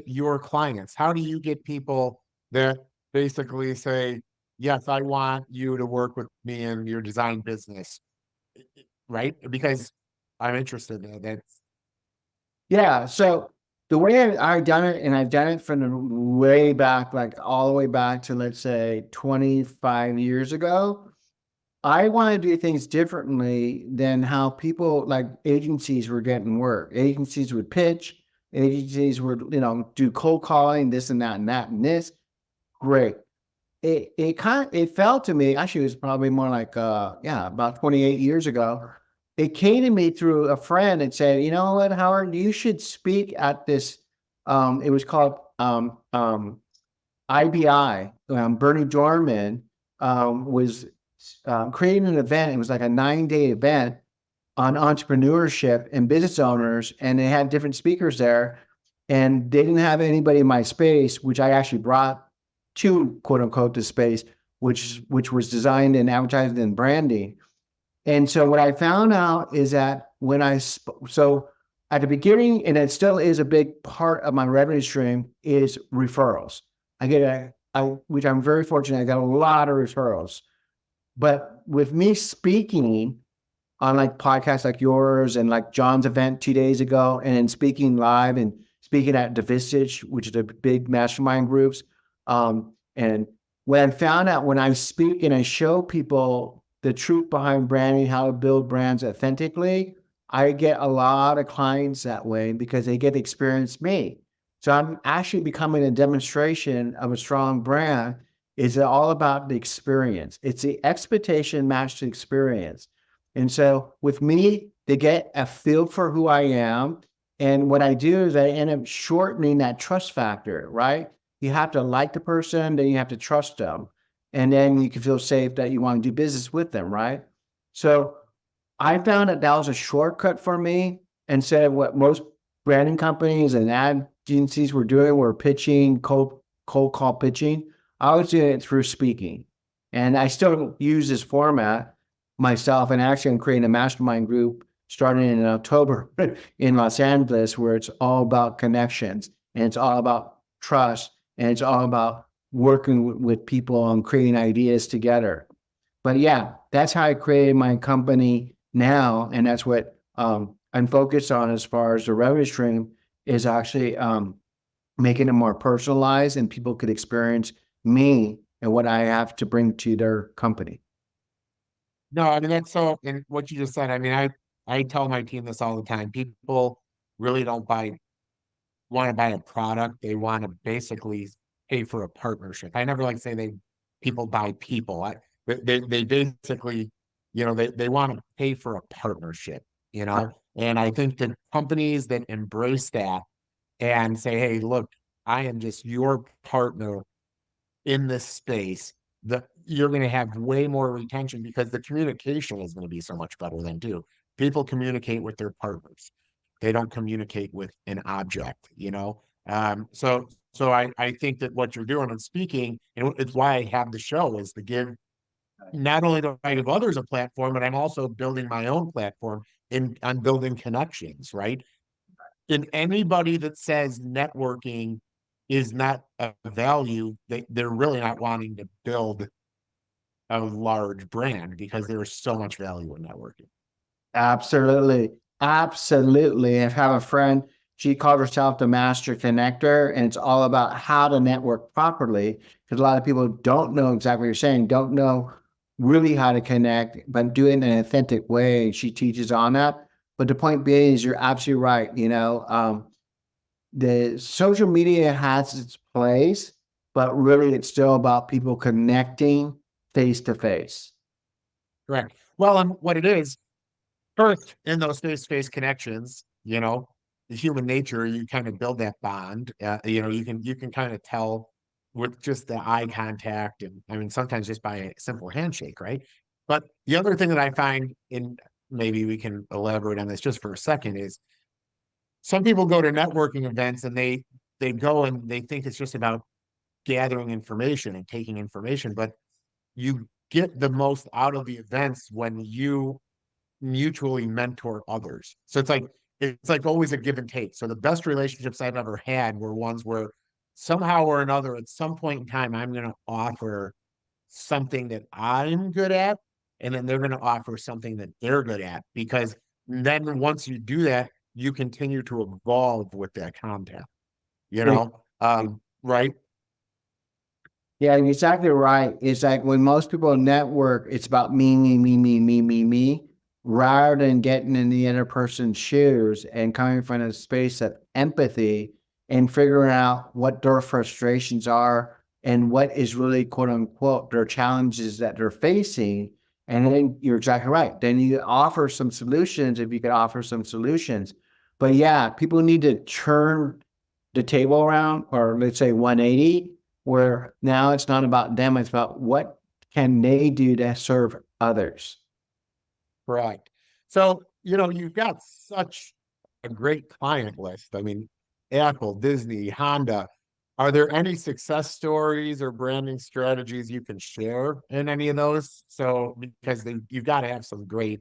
your clients? How do you get people that basically say, yes, I want you to work with me in your design business, right? Because I'm interested in that. Yeah. So the way I've done it, and I've done it from the way back, like all the way back to, let's say, 25 years ago, I want to do things differently than how people like agencies were getting work. Agencies would pitch, agencies would, do cold calling, this and that and that and this. Great. It felt to me, actually it was probably more like about 28 years ago. It came to me through a friend and said, you know what, Howard, you should speak at this it was called IBI. Bernie Dorman was creating an event. It was like a 9-day event on entrepreneurship and business owners, and they had different speakers there. And they didn't have anybody in my space, which I actually brought to quote unquote the space, which was designed and advertised and branding. And so what I found out is that so at the beginning, and it still is a big part of my revenue stream, is referrals. Which I'm very fortunate. I got a lot of referrals. But with me speaking on like podcasts like yours and like John's event 2 days ago, and then speaking live and speaking at the Vistage, which is a big mastermind groups. And when I found out when I speak and I show people the truth behind branding, how to build brands authentically, I get a lot of clients that way because they get to experience me. So I'm actually becoming a demonstration of a strong brand. Is all about the experience. It's the expectation matched to experience. And so with me, they get a feel for who I am. And what I do is I end up shortening that trust factor, right? You have to like the person, then you have to trust them. And then you can feel safe that you want to do business with them, right? So I found that was a shortcut for me instead of what most branding companies and ad agencies were doing, were pitching, cold call pitching. I was doing it through speaking. And I still use this format myself, and actually I'm creating a mastermind group starting in October in Los Angeles, where it's all about connections and it's all about trust and it's all about working with people on creating ideas together. But yeah, that's how I created my company now. And that's what I'm focused on as far as the revenue stream is actually making it more personalized and people could experience me and what I have to bring to their company. No, I mean, that's so, and what you just said, I mean, I tell my team this all the time. People really don't want to buy a product. They want to basically pay for a partnership. I never like to say people buy people. They basically, they want to pay for a partnership, and I think that companies that embrace that and say, hey, look, I am just your partner in this space, you're going to have way more retention because the communication is going to be so much better than too. People communicate with their partners. They don't communicate with an object, So I think that what you're doing and speaking, and it's why I have the show, is to give, not only do I give others a platform, but I'm also building my own platform in on building connections, right? And anybody that says networking is not a value, they're really not wanting to build a large brand because there is so much value in networking. Absolutely. Absolutely. I have a friend, she called herself the master connector, and it's all about how to network properly. Because a lot of people don't know exactly what you're saying, don't know really how to connect, but do it in an authentic way. She teaches on that. But the point being is you're absolutely right. The social media has its place, but really it's still about people connecting face to face. Correct. Well, and what it is, first in those face-to-face connections, the human nature, you kind of build that bond. You can kind of tell with just the eye contact, and I mean sometimes just by a simple handshake, right? But the other thing that I find, in maybe we can elaborate on this just for a second, is some people go to networking events and they go and they think it's just about gathering information and taking information, but you get the most out of the events when you mutually mentor others. So it's like always a give and take. So the best relationships I've ever had were ones where somehow or another, at some point in time, I'm going to offer something that I'm good at, and then they're going to offer something that they're good at. Because then once you do that, you continue to evolve with that content, right? Yeah, you're exactly right. It's like when most people network, it's about me, me, me, me, me, me, me, rather than getting in the other person's shoes and coming from a space of empathy and figuring out what their frustrations are and what is really quote unquote their challenges that they're facing. And then you're exactly right. Then you offer some solutions if you could offer some solutions. But yeah, people need to turn the table around, or let's say 180, where now it's not about them, it's about what can they do to serve others. Correct. So, you've got such a great client list. I mean, Apple, Disney, Honda. Are there any success stories or branding strategies you can share in any of those? So, because you've got to have some great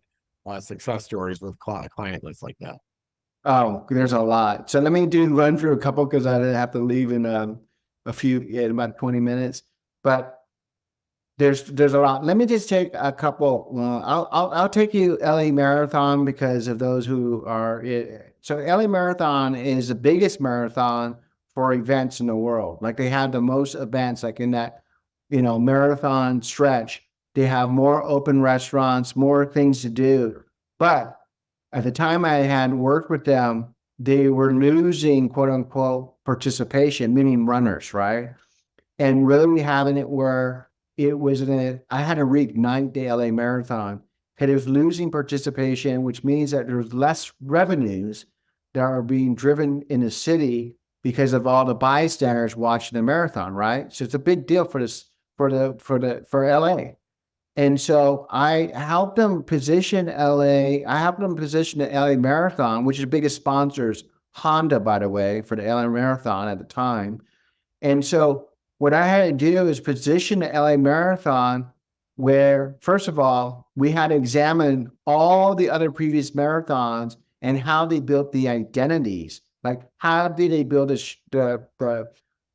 success stories with client lists like that. Oh, there's a lot. So let me run through a couple because I have to leave in in about 20 minutes. But there's a lot. Let me just take a couple. I'll take you LA Marathon because of those who are. So LA Marathon is the biggest marathon for events in the world. Like they have the most events, like in that marathon stretch. They have more open restaurants, more things to do. But at the time I had worked with them, they were losing quote unquote participation, meaning runners, right? And really having it where it was I had to reignite the LA Marathon. And it was losing participation, which means that there's less revenues that are being driven in the city because of all the bystanders watching the marathon, right? So it's a big deal for this for LA. And so I helped them position LA. I helped them position the LA Marathon, which is the biggest sponsors, Honda, by the way, for the LA Marathon at the time. And so what I had to do is position the LA Marathon where, first of all, we had to examine all the other previous marathons and how they built the identities. Like, how did they build the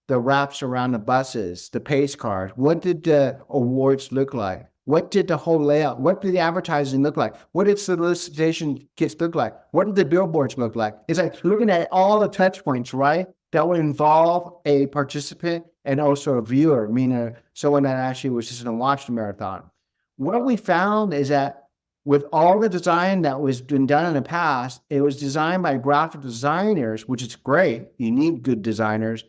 wraps around the buses, the pace cars? What did the awards look like? What did the whole layout? What did the advertising look like? What did solicitation kits look like? What did the billboards look like? It's like looking at all the touch points, right? That would involve a participant and also a viewer, meaning someone that actually was just going to watch the marathon. What we found is that with all the design that was been done in the past, it was designed by graphic designers, which is great. You need good designers.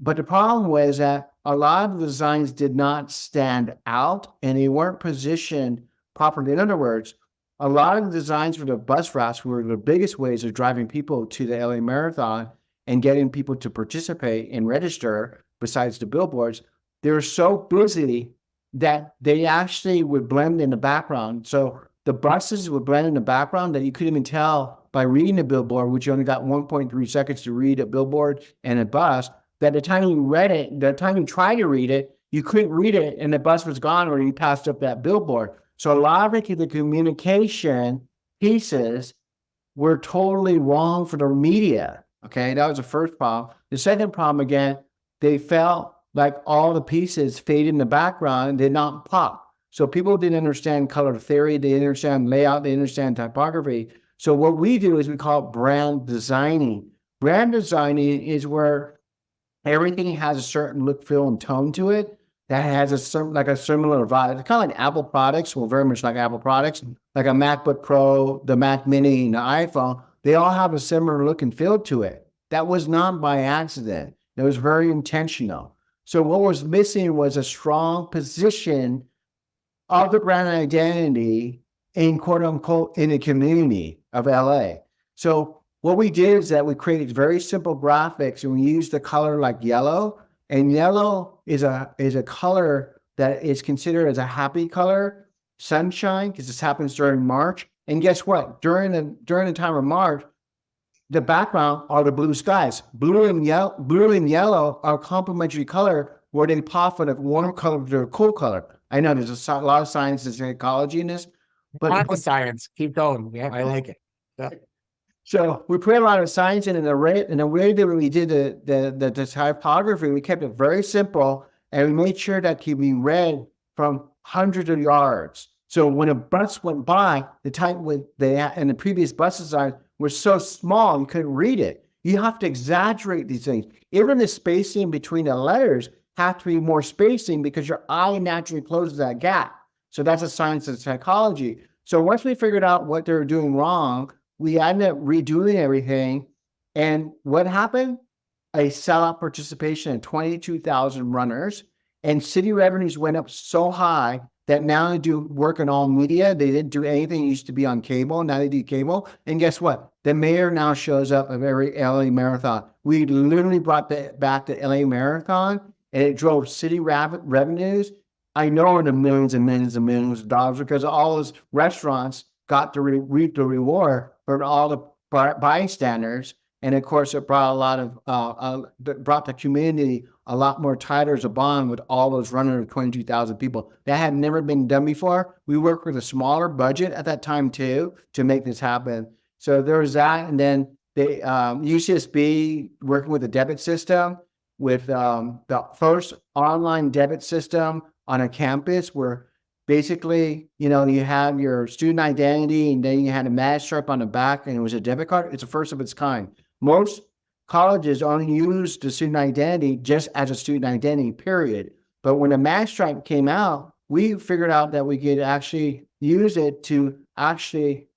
But the problem was that a lot of the designs did not stand out and they weren't positioned properly. In other words, a lot of the designs for the bus routes were the biggest ways of driving people to the LA Marathon and getting people to participate and register besides the billboards. They were so busy that they actually would blend in the background. So the buses would blend in the background that you couldn't even tell by reading a billboard, which you only got 1.3 seconds to read a billboard and a bus, that the time you read it, the time you tried to read it, you couldn't read it and the bus was gone or you passed up that billboard. So a lot of the communication pieces were totally wrong for the media. Okay, that was the first problem. The second problem, again, they felt like all the pieces faded in the background and did not pop. So people didn't understand color theory, they didn't understand layout, they didn't understand typography. So what we do is we call it brand designing. Brand designing is where everything has a certain look, feel, and tone to it that has a similar vibe. It's kind of like Apple products, well, very much like Apple products, like a MacBook Pro, the Mac Mini, and the iPhone. They all have a similar look and feel to it. That was not by accident. It was very intentional. So what was missing was a strong position of the brand identity in quote unquote in the community of LA. So what we did is that we created very simple graphics and we used the color like yellow. And yellow is a color that is considered as a happy color, sunshine, because this happens during March. And guess what? During the time of March, the background are the blue skies. Blue and yellow are complementary color where they pop from a warm color to a cool color. I know there's a lot of science and psychology in this, Lots of science. Keep going. Yeah, I like it. Yeah. So we put a lot of science in the way that we did the typography, we kept it very simple and we made sure that could be read from hundreds of yards. So when a bus went by, the time when and the previous bus design were so small you couldn't read it. You have to exaggerate these things. Even the spacing between the letters have to be more spacing because your eye naturally closes that gap. So that's a science of psychology. So once we figured out what they were doing wrong, we ended up redoing everything. And what happened? A sellout participation of 22,000 runners. And city revenues went up so high that now they do work in all media. They didn't do anything. It used to be on cable. Now they do cable. And guess what? The mayor now shows up at every LA marathon. We literally brought back the LA marathon and it drove city revenues. I know in the millions and millions and millions of dollars because all those restaurants got to reap the reward for all the bystanders. And of course, it brought a lot of, brought the community a lot more tighter as a bond with all those runners of 22,000 people. That had never been done before. We worked with a smaller budget at that time too, to make this happen. So there was that. And then the UCSB working with a debit system with the first online debit system on a campus where basically, you have your student identity and then you had a match stripe on the back and it was a debit card. It's the first of its kind. Most colleges only use the student identity just as a student identity, period. But when the match stripe came out, we figured out that we could actually use it to actually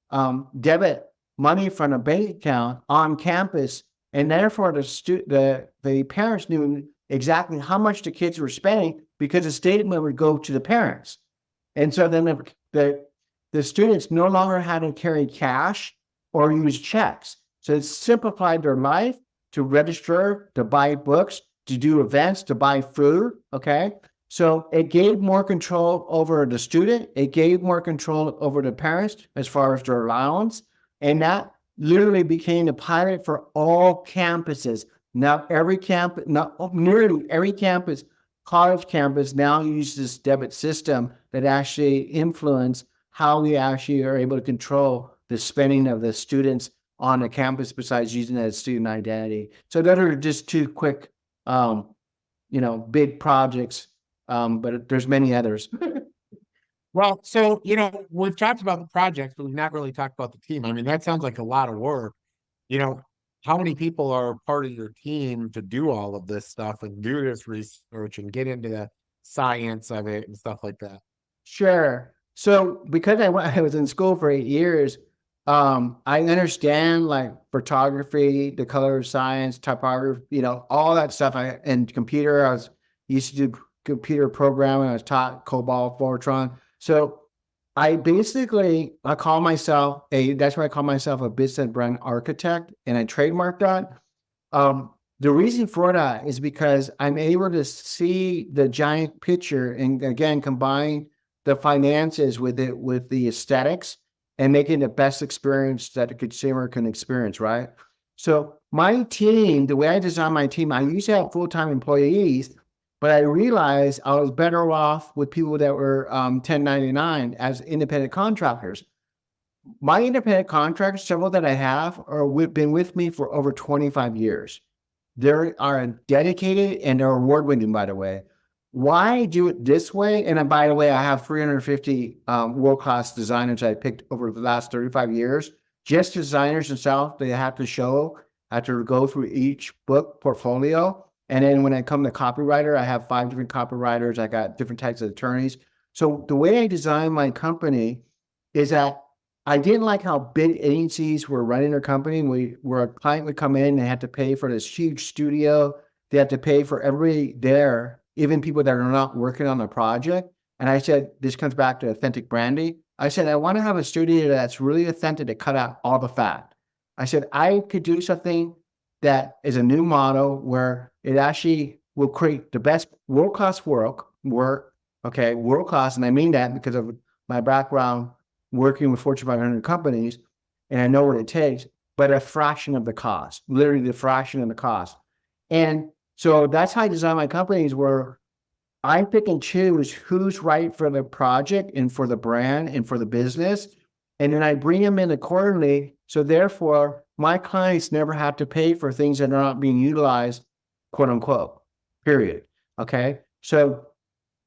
debit money from a bank account on campus. And therefore, the parents knew exactly how much the kids were spending because the statement would go to the parents. And so then the students no longer had to carry cash or use checks. So it simplified their life to register, to buy books, to do events, to buy food, okay? So it gave more control over the student. It gave more control over the parents as far as their allowance. And that literally became a pilot for all campuses. Now nearly every campus, college campus now uses this debit system that actually influence how we actually are able to control the spending of the students on the campus besides using that as student identity. So those are just two quick, big projects, but there's many others. Well, so, we've talked about the project, but we've not really talked about the team. I mean, that sounds like a lot of work. How many people are part of your team to do all of this stuff and do this research and get into the science of it and stuff like that? Sure. So because I was in school for 8 years, I understand like photography, the color science, typography, all that stuff. And computer, I used to do computer programming. I was taught COBOL, Fortran. So I call myself that's why I call myself a business brand architect, and I trademarked that. The reason for that is because I'm able to see the giant picture and again, combine the finances with the aesthetics. and making the best experience that the consumer can experience, right? So my team, the way I design my team, I used to have full-time employees, but I realized I was better off with people that were 1099 as independent contractors. My independent contractors, several that I have, been with me for over 25 years. They are dedicated and they're award winning, by the way. Why do it this way? And by the way, I have 350 world class designers I picked over the last 35 years. Just designers themselves, they have to show, I have to go through each book portfolio. And then when I come to copywriter, I have 5 different copywriters. I got different types of attorneys. So the way I design my company is that I didn't like how big agencies were running their company. Where a client would come in, they had to pay for this huge studio. They had to pay for every there, even people that are not working on the project. And I said, this comes back to authentic branding. I said, I want to have a studio that's really authentic to cut out all the fat. I said, I could do something that is a new model where it actually will create the best world-class work, okay, world-class. And I mean that because of my background working with Fortune 500 companies, and I know what it takes, but a fraction of the cost, literally the fraction of the cost. And so that's how I design my companies, where I pick and choose who's right for the project and for the brand and for the business. And then I bring them in accordingly. So therefore, my clients never have to pay for things that are not being utilized, quote unquote, period. Okay. So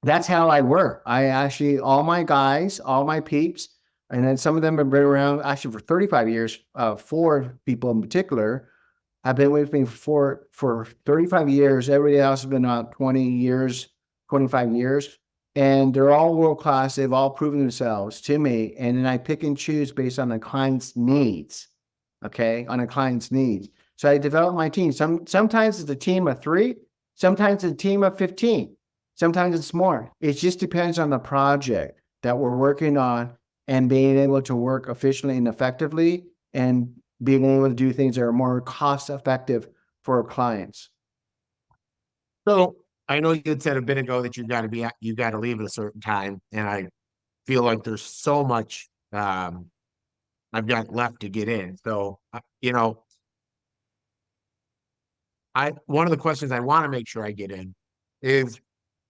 that's how I work. I actually, all my guys, all my peeps, and then some of them have been around actually for 35 years, 4 people in particular have been with me for 35 years. Everybody else has been about 20 years, 25 years. And they're all world-class. They've all proven themselves to me. And then I pick and choose based on the client's needs, okay, on a client's needs. So I develop my team. Sometimes it's a team of 3, sometimes it's a team of 15. Sometimes it's more. It just depends on the project that we're working on and being able to work efficiently and effectively and being able to do things that are more cost effective for our clients. So I know you had said a bit ago that you got to leave at a certain time, and I feel like there's so much I've got left to get in. So I one of the questions I want to make sure I get in is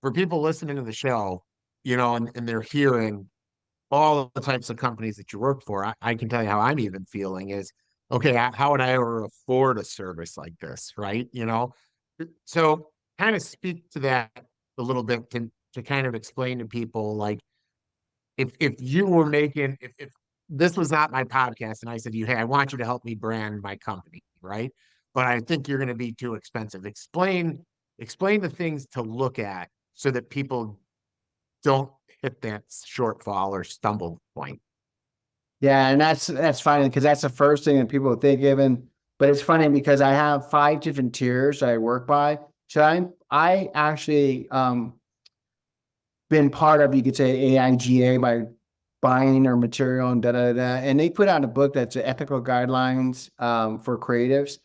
for people listening to the show, and they're hearing all of the types of companies that you work for. I can tell you how I'm even feeling is, okay, how would I ever afford a service like this, right? So kind of speak to that a little bit to kind of explain to people, like, if you were making, if this was not my podcast and I said to you, hey, I want you to help me brand my company, right? But I think you're going to be too expensive. Explain the things to look at so that people don't hit that shortfall or stumble point. Yeah, and that's funny because that's the first thing that people think of. But it's funny because I have 5 different tiers I work by. So I actually been part of, you could say, AIGA by buying their material and da da da. And they put out a book that's ethical guidelines for creatives.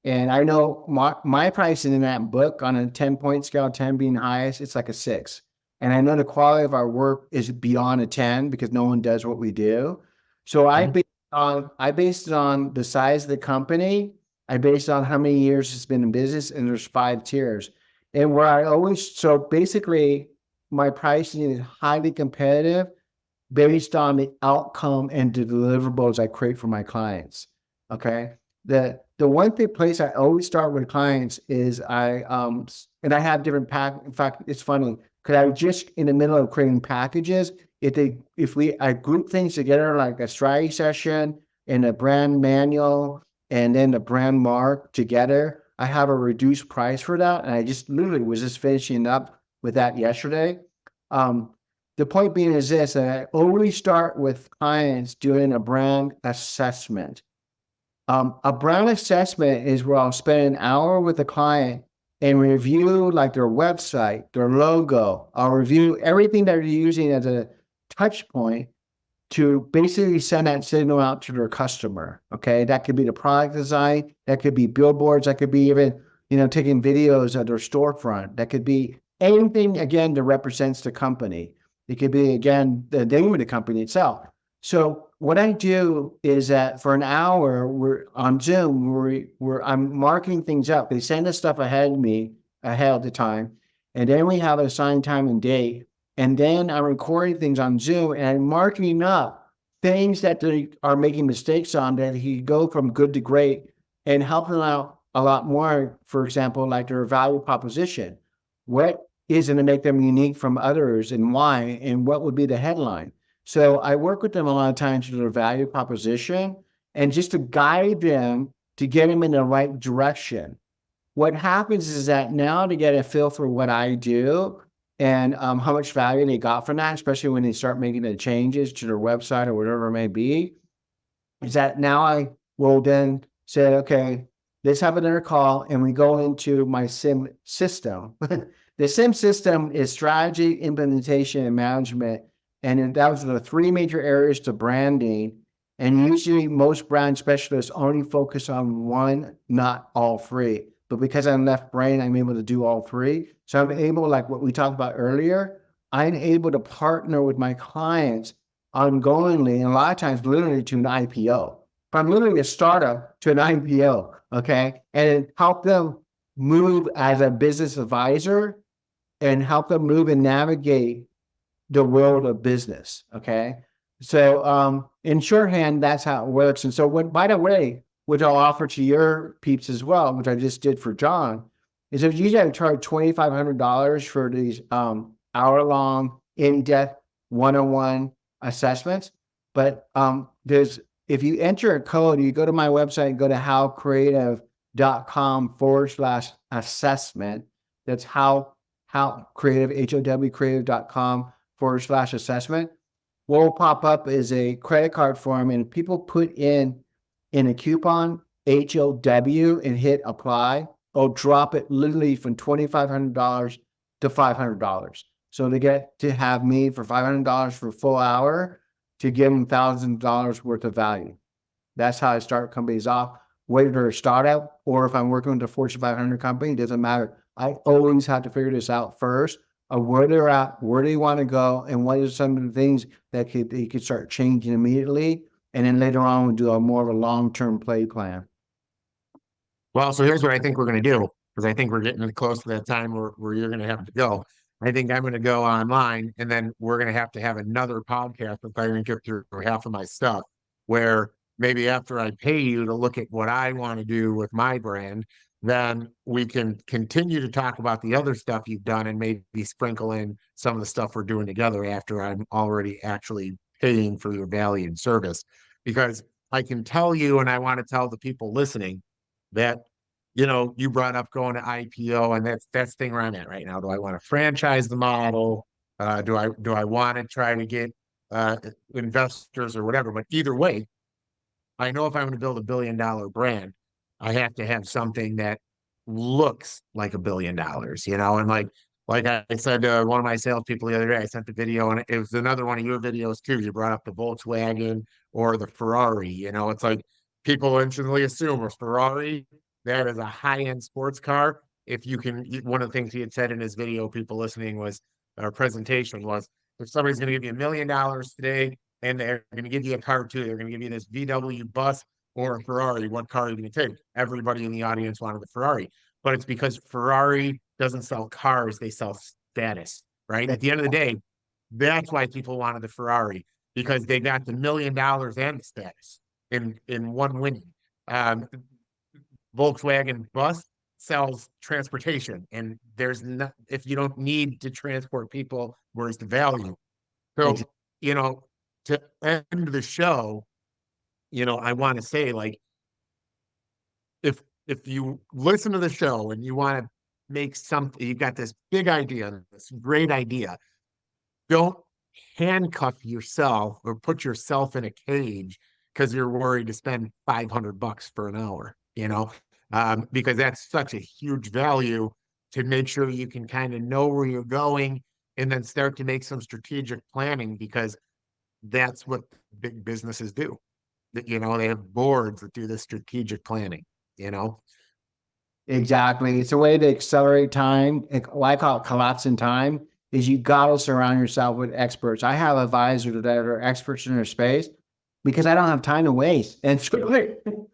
And I know my pricing in that book on a 10-point scale, 10 being highest, it's like a 6. And I know the quality of our work is beyond a 10 because no one does what we do. So I based it on the size of the company. I based it on how many years it's been in business, and there's 5 tiers. And so basically my pricing is highly competitive based on the outcome and the deliverables I create for my clients. Okay. The one big place I always start with clients is and I have different in fact, it's funny because I was just in the middle of creating packages. I group things together like a strategy session and a brand manual and then the brand mark together, I have a reduced price for that. And I just literally was just finishing up with that yesterday. The point being is this, I always start with clients doing a brand assessment. A brand assessment is where I'll spend an hour with the client and review like their website, their logo. I'll review everything that they're using as a touch point to basically send that signal out to their customer. Okay. That could be the product design. That could be billboards. That could be even, taking videos of their storefront. That could be anything, again, that represents the company. It could be, again, the name of the company itself. So what I do is that for an hour, we're on Zoom, I'm marking things up. They send us stuff ahead of me ahead of the time. And then we have assigned time and date. And then I'm recording things on Zoom and I'm marking up things that they are making mistakes on that he go from good to great and help them out a lot more. For example, like their value proposition. What is going to make them unique from others and why? And what would be the headline? So I work with them a lot of times to their value proposition and just to guide them to get them in the right direction. What happens is that now to get a feel for what I do and how much value they got from that, especially when they start making the changes to their website or whatever it may be, is that now I will then say, okay, let's have another call and we go into my SIM system. The SIM system is strategy, implementation, and management. And that was the three major areas to branding. And usually most brand specialists only focus on one, not all three. But because I'm left brain, I'm able to do all three. So I'm able, like what we talked about earlier, I'm able to partner with my clients ongoingly, and a lot of times literally to an IPO. From literally a startup to an IPO, okay? And help them move as a business advisor and help them move and navigate the world of business, okay? So in shorthand, that's how it works. And so by the way, which I'll offer to your peeps as well, which I just did for John, is if you guys charge $2,500 for these hour-long, in-depth, one-on-one assessments. But if you enter a code, you go to my website, go to howcreative.com/assessment. That's how creative, HOWcreative.com/assessment. What will pop up is a credit card form, and people put in a coupon, HOW, and hit apply. I'll drop it literally from $2,500 to $500. So they get to have me for $500 for a full hour to give them $1,000 worth of value. That's how I start companies off, whether they're a startup or if I'm working with a Fortune 500 company, it doesn't matter. I always have to figure this out first of where they're at, where they want to go, and what are some of the things that they could start changing immediately. And then later on, we'll do a more of a long-term play plan. Well, so here's what I think we're going to do, because I think we're getting close to that time where you're going to have to go. I think I'm going to go online, and then we're going to have another podcast if I can get through half of my stuff, where maybe after I pay you to look at what I want to do with my brand, then we can continue to talk about the other stuff you've done and maybe sprinkle in some of the stuff we're doing together after I'm already actually paying for your value and service. Because I can tell you, and I want to tell the people listening, that you brought up going to IPO, and that's the thing where I'm at right now. Do I want to franchise the model? Do I want to try to get investors or whatever? But either way, I know if I'm going to build $1 billion brand, I have to have something that looks like $1 billion, and like I said to one of my salespeople the other day, I sent the video, and it was another one of your videos too. You brought up the Volkswagen or the Ferrari. It's like people instantly assume a Ferrari, that is a high-end sports car. If you can, one of the things he had said in his video, people listening was, our presentation was, if somebody's going to give you $1 million today, and they're going to give you a car too, they're going to give you this VW bus or a Ferrari, what car are you going to take? Everybody in the audience wanted the Ferrari, but it's because Ferrari doesn't sell cars, they sell status, right? At the end of the day, that's why people wanted the Ferrari, because they got the $1 million and the status in one winning. Volkswagen bus sells transportation, and there's not, if you don't need to transport people, where's the value? So, to end the show, I want to say, like, if you listen to the show and you want to make something, you've got this big idea, this great idea, don't handcuff yourself or put yourself in a cage because you're worried to spend $500 for an hour, because that's such a huge value to make sure you can kind of know where you're going and then start to make some strategic planning, because that's what big businesses do. They have boards that do the strategic planning. Exactly. It's a way to accelerate time. What I call it collapsing time is you got to surround yourself with experts. I have advisors that are experts in their space. because I don't have time to waste. And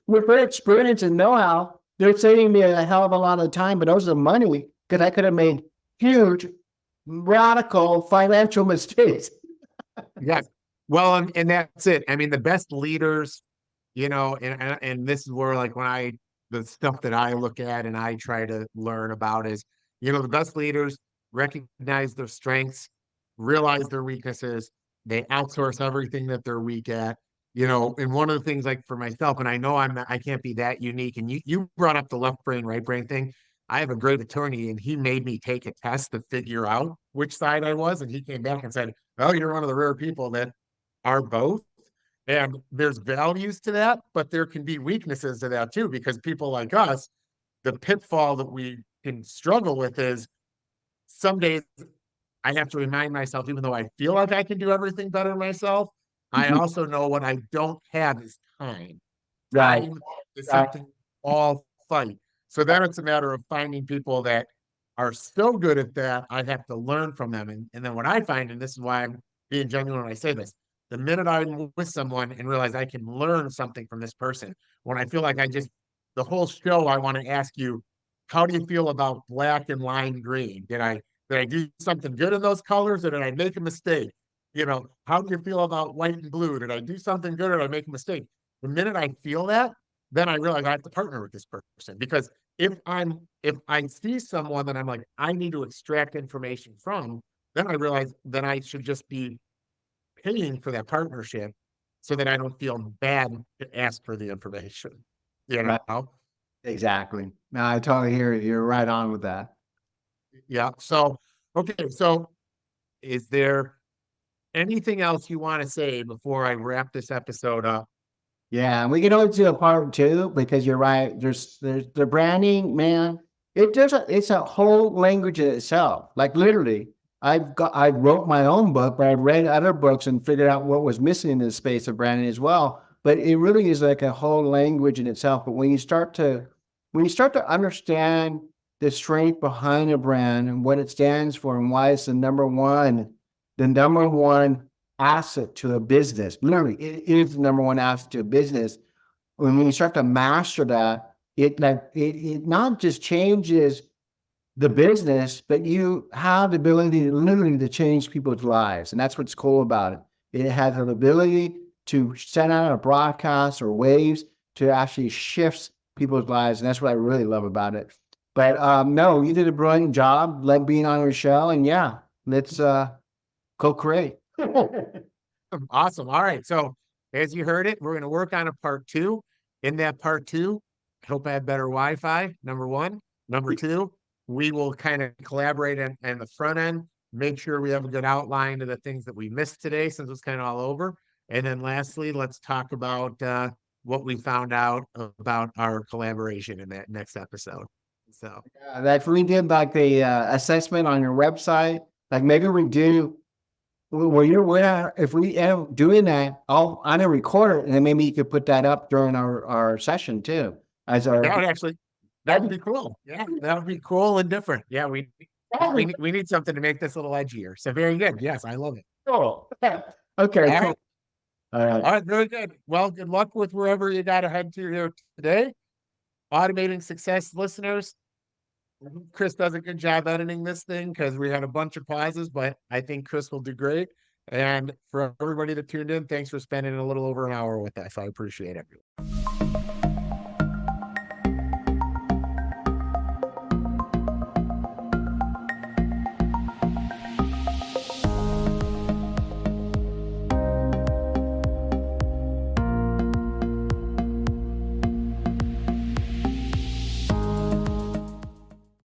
with their experience and know-how, they're saving me a hell of a lot of time, but also money because I could have made huge, radical financial mistakes. Yeah. Well, and that's it. I mean, the best leaders, and this is where like the stuff that I look at and I try to learn about is, the best leaders recognize their strengths, realize their weaknesses, they outsource everything that they're weak at. And one of the things like for myself, and I know I can't be that unique. And you brought up the left brain, right brain thing. I have a great attorney and he made me take a test to figure out which side I was. And he came back and said, "Oh, you're one of the rare people that are both." And there's values to that, but there can be weaknesses to that too, because people like us, the pitfall that we can struggle with is some days I have to remind myself, even though I feel like I can do everything better myself, I also know what I don't have is time. Right. Time is Right. something we all fight. So then it's a matter of finding people that are so good at that, I have to learn from them. And then what I find, and this is why I'm being genuine when I say this, the minute I'm with someone and realize I can learn something from this person, when I feel like the whole show, I want to ask you, how do you feel about black and lime green? Did I do something good in those colors or did I make a mistake? How do you feel about white and blue? Did I do something good or did I make a mistake? The minute I feel that, then I realize I have to partner with this person because if I see someone that I'm like, I need to extract information from, then I realize then I should just be paying for that partnership so that I don't feel bad to ask for the information. You Right. know? Exactly. No, I totally hear you. You're right on with that. Yeah. So okay. So is there anything else you want to say before I wrap this episode up? Yeah, and we can always do a part two because you're right. There's the branding, man. It's a whole language in itself. Like literally, I wrote my own book, but I read other books and figured out what was missing in the space of branding as well. But it really is like a whole language in itself. But when you start to understand the strength behind a brand and what it stands for and why it's the number one asset to a business. Literally, it is the number one asset to a business. When you start to master that, it not just changes the business, but you have the ability to literally to change people's lives. And that's what's cool about it. It has an ability to send out a broadcast or waves to actually shift people's lives. And that's what I really love about it. But no, you did a brilliant job like being on your show. And yeah, let's co-create. Awesome. All right. So as you heard it, we're going to work on a part two. In that part two, I hope I have better Wi-Fi, number one. Number two, we will kind of collaborate in the front end, make sure we have a good outline of the things that we missed today since it's kind of all over. And then lastly, let's talk about what we found out about our collaboration in that next episode. So Like we did like the assessment on your website, like maybe we do well, if we end up doing that, I'm gonna record it, and then maybe you could put that up during our session too. As our that would be cool. Yeah, that would be cool and different. Yeah, we need something to make this a little edgier. So very good. Yes, I love it. cool. Okay, All cool. right. All right. All right, very good. Well, good luck with wherever you got to head to here today. Automating success listeners. Chris does a good job editing this thing because we had a bunch of pauses, but I think Chris will do great. And for everybody that tuned in, thanks for spending a little over an hour with us. I appreciate it.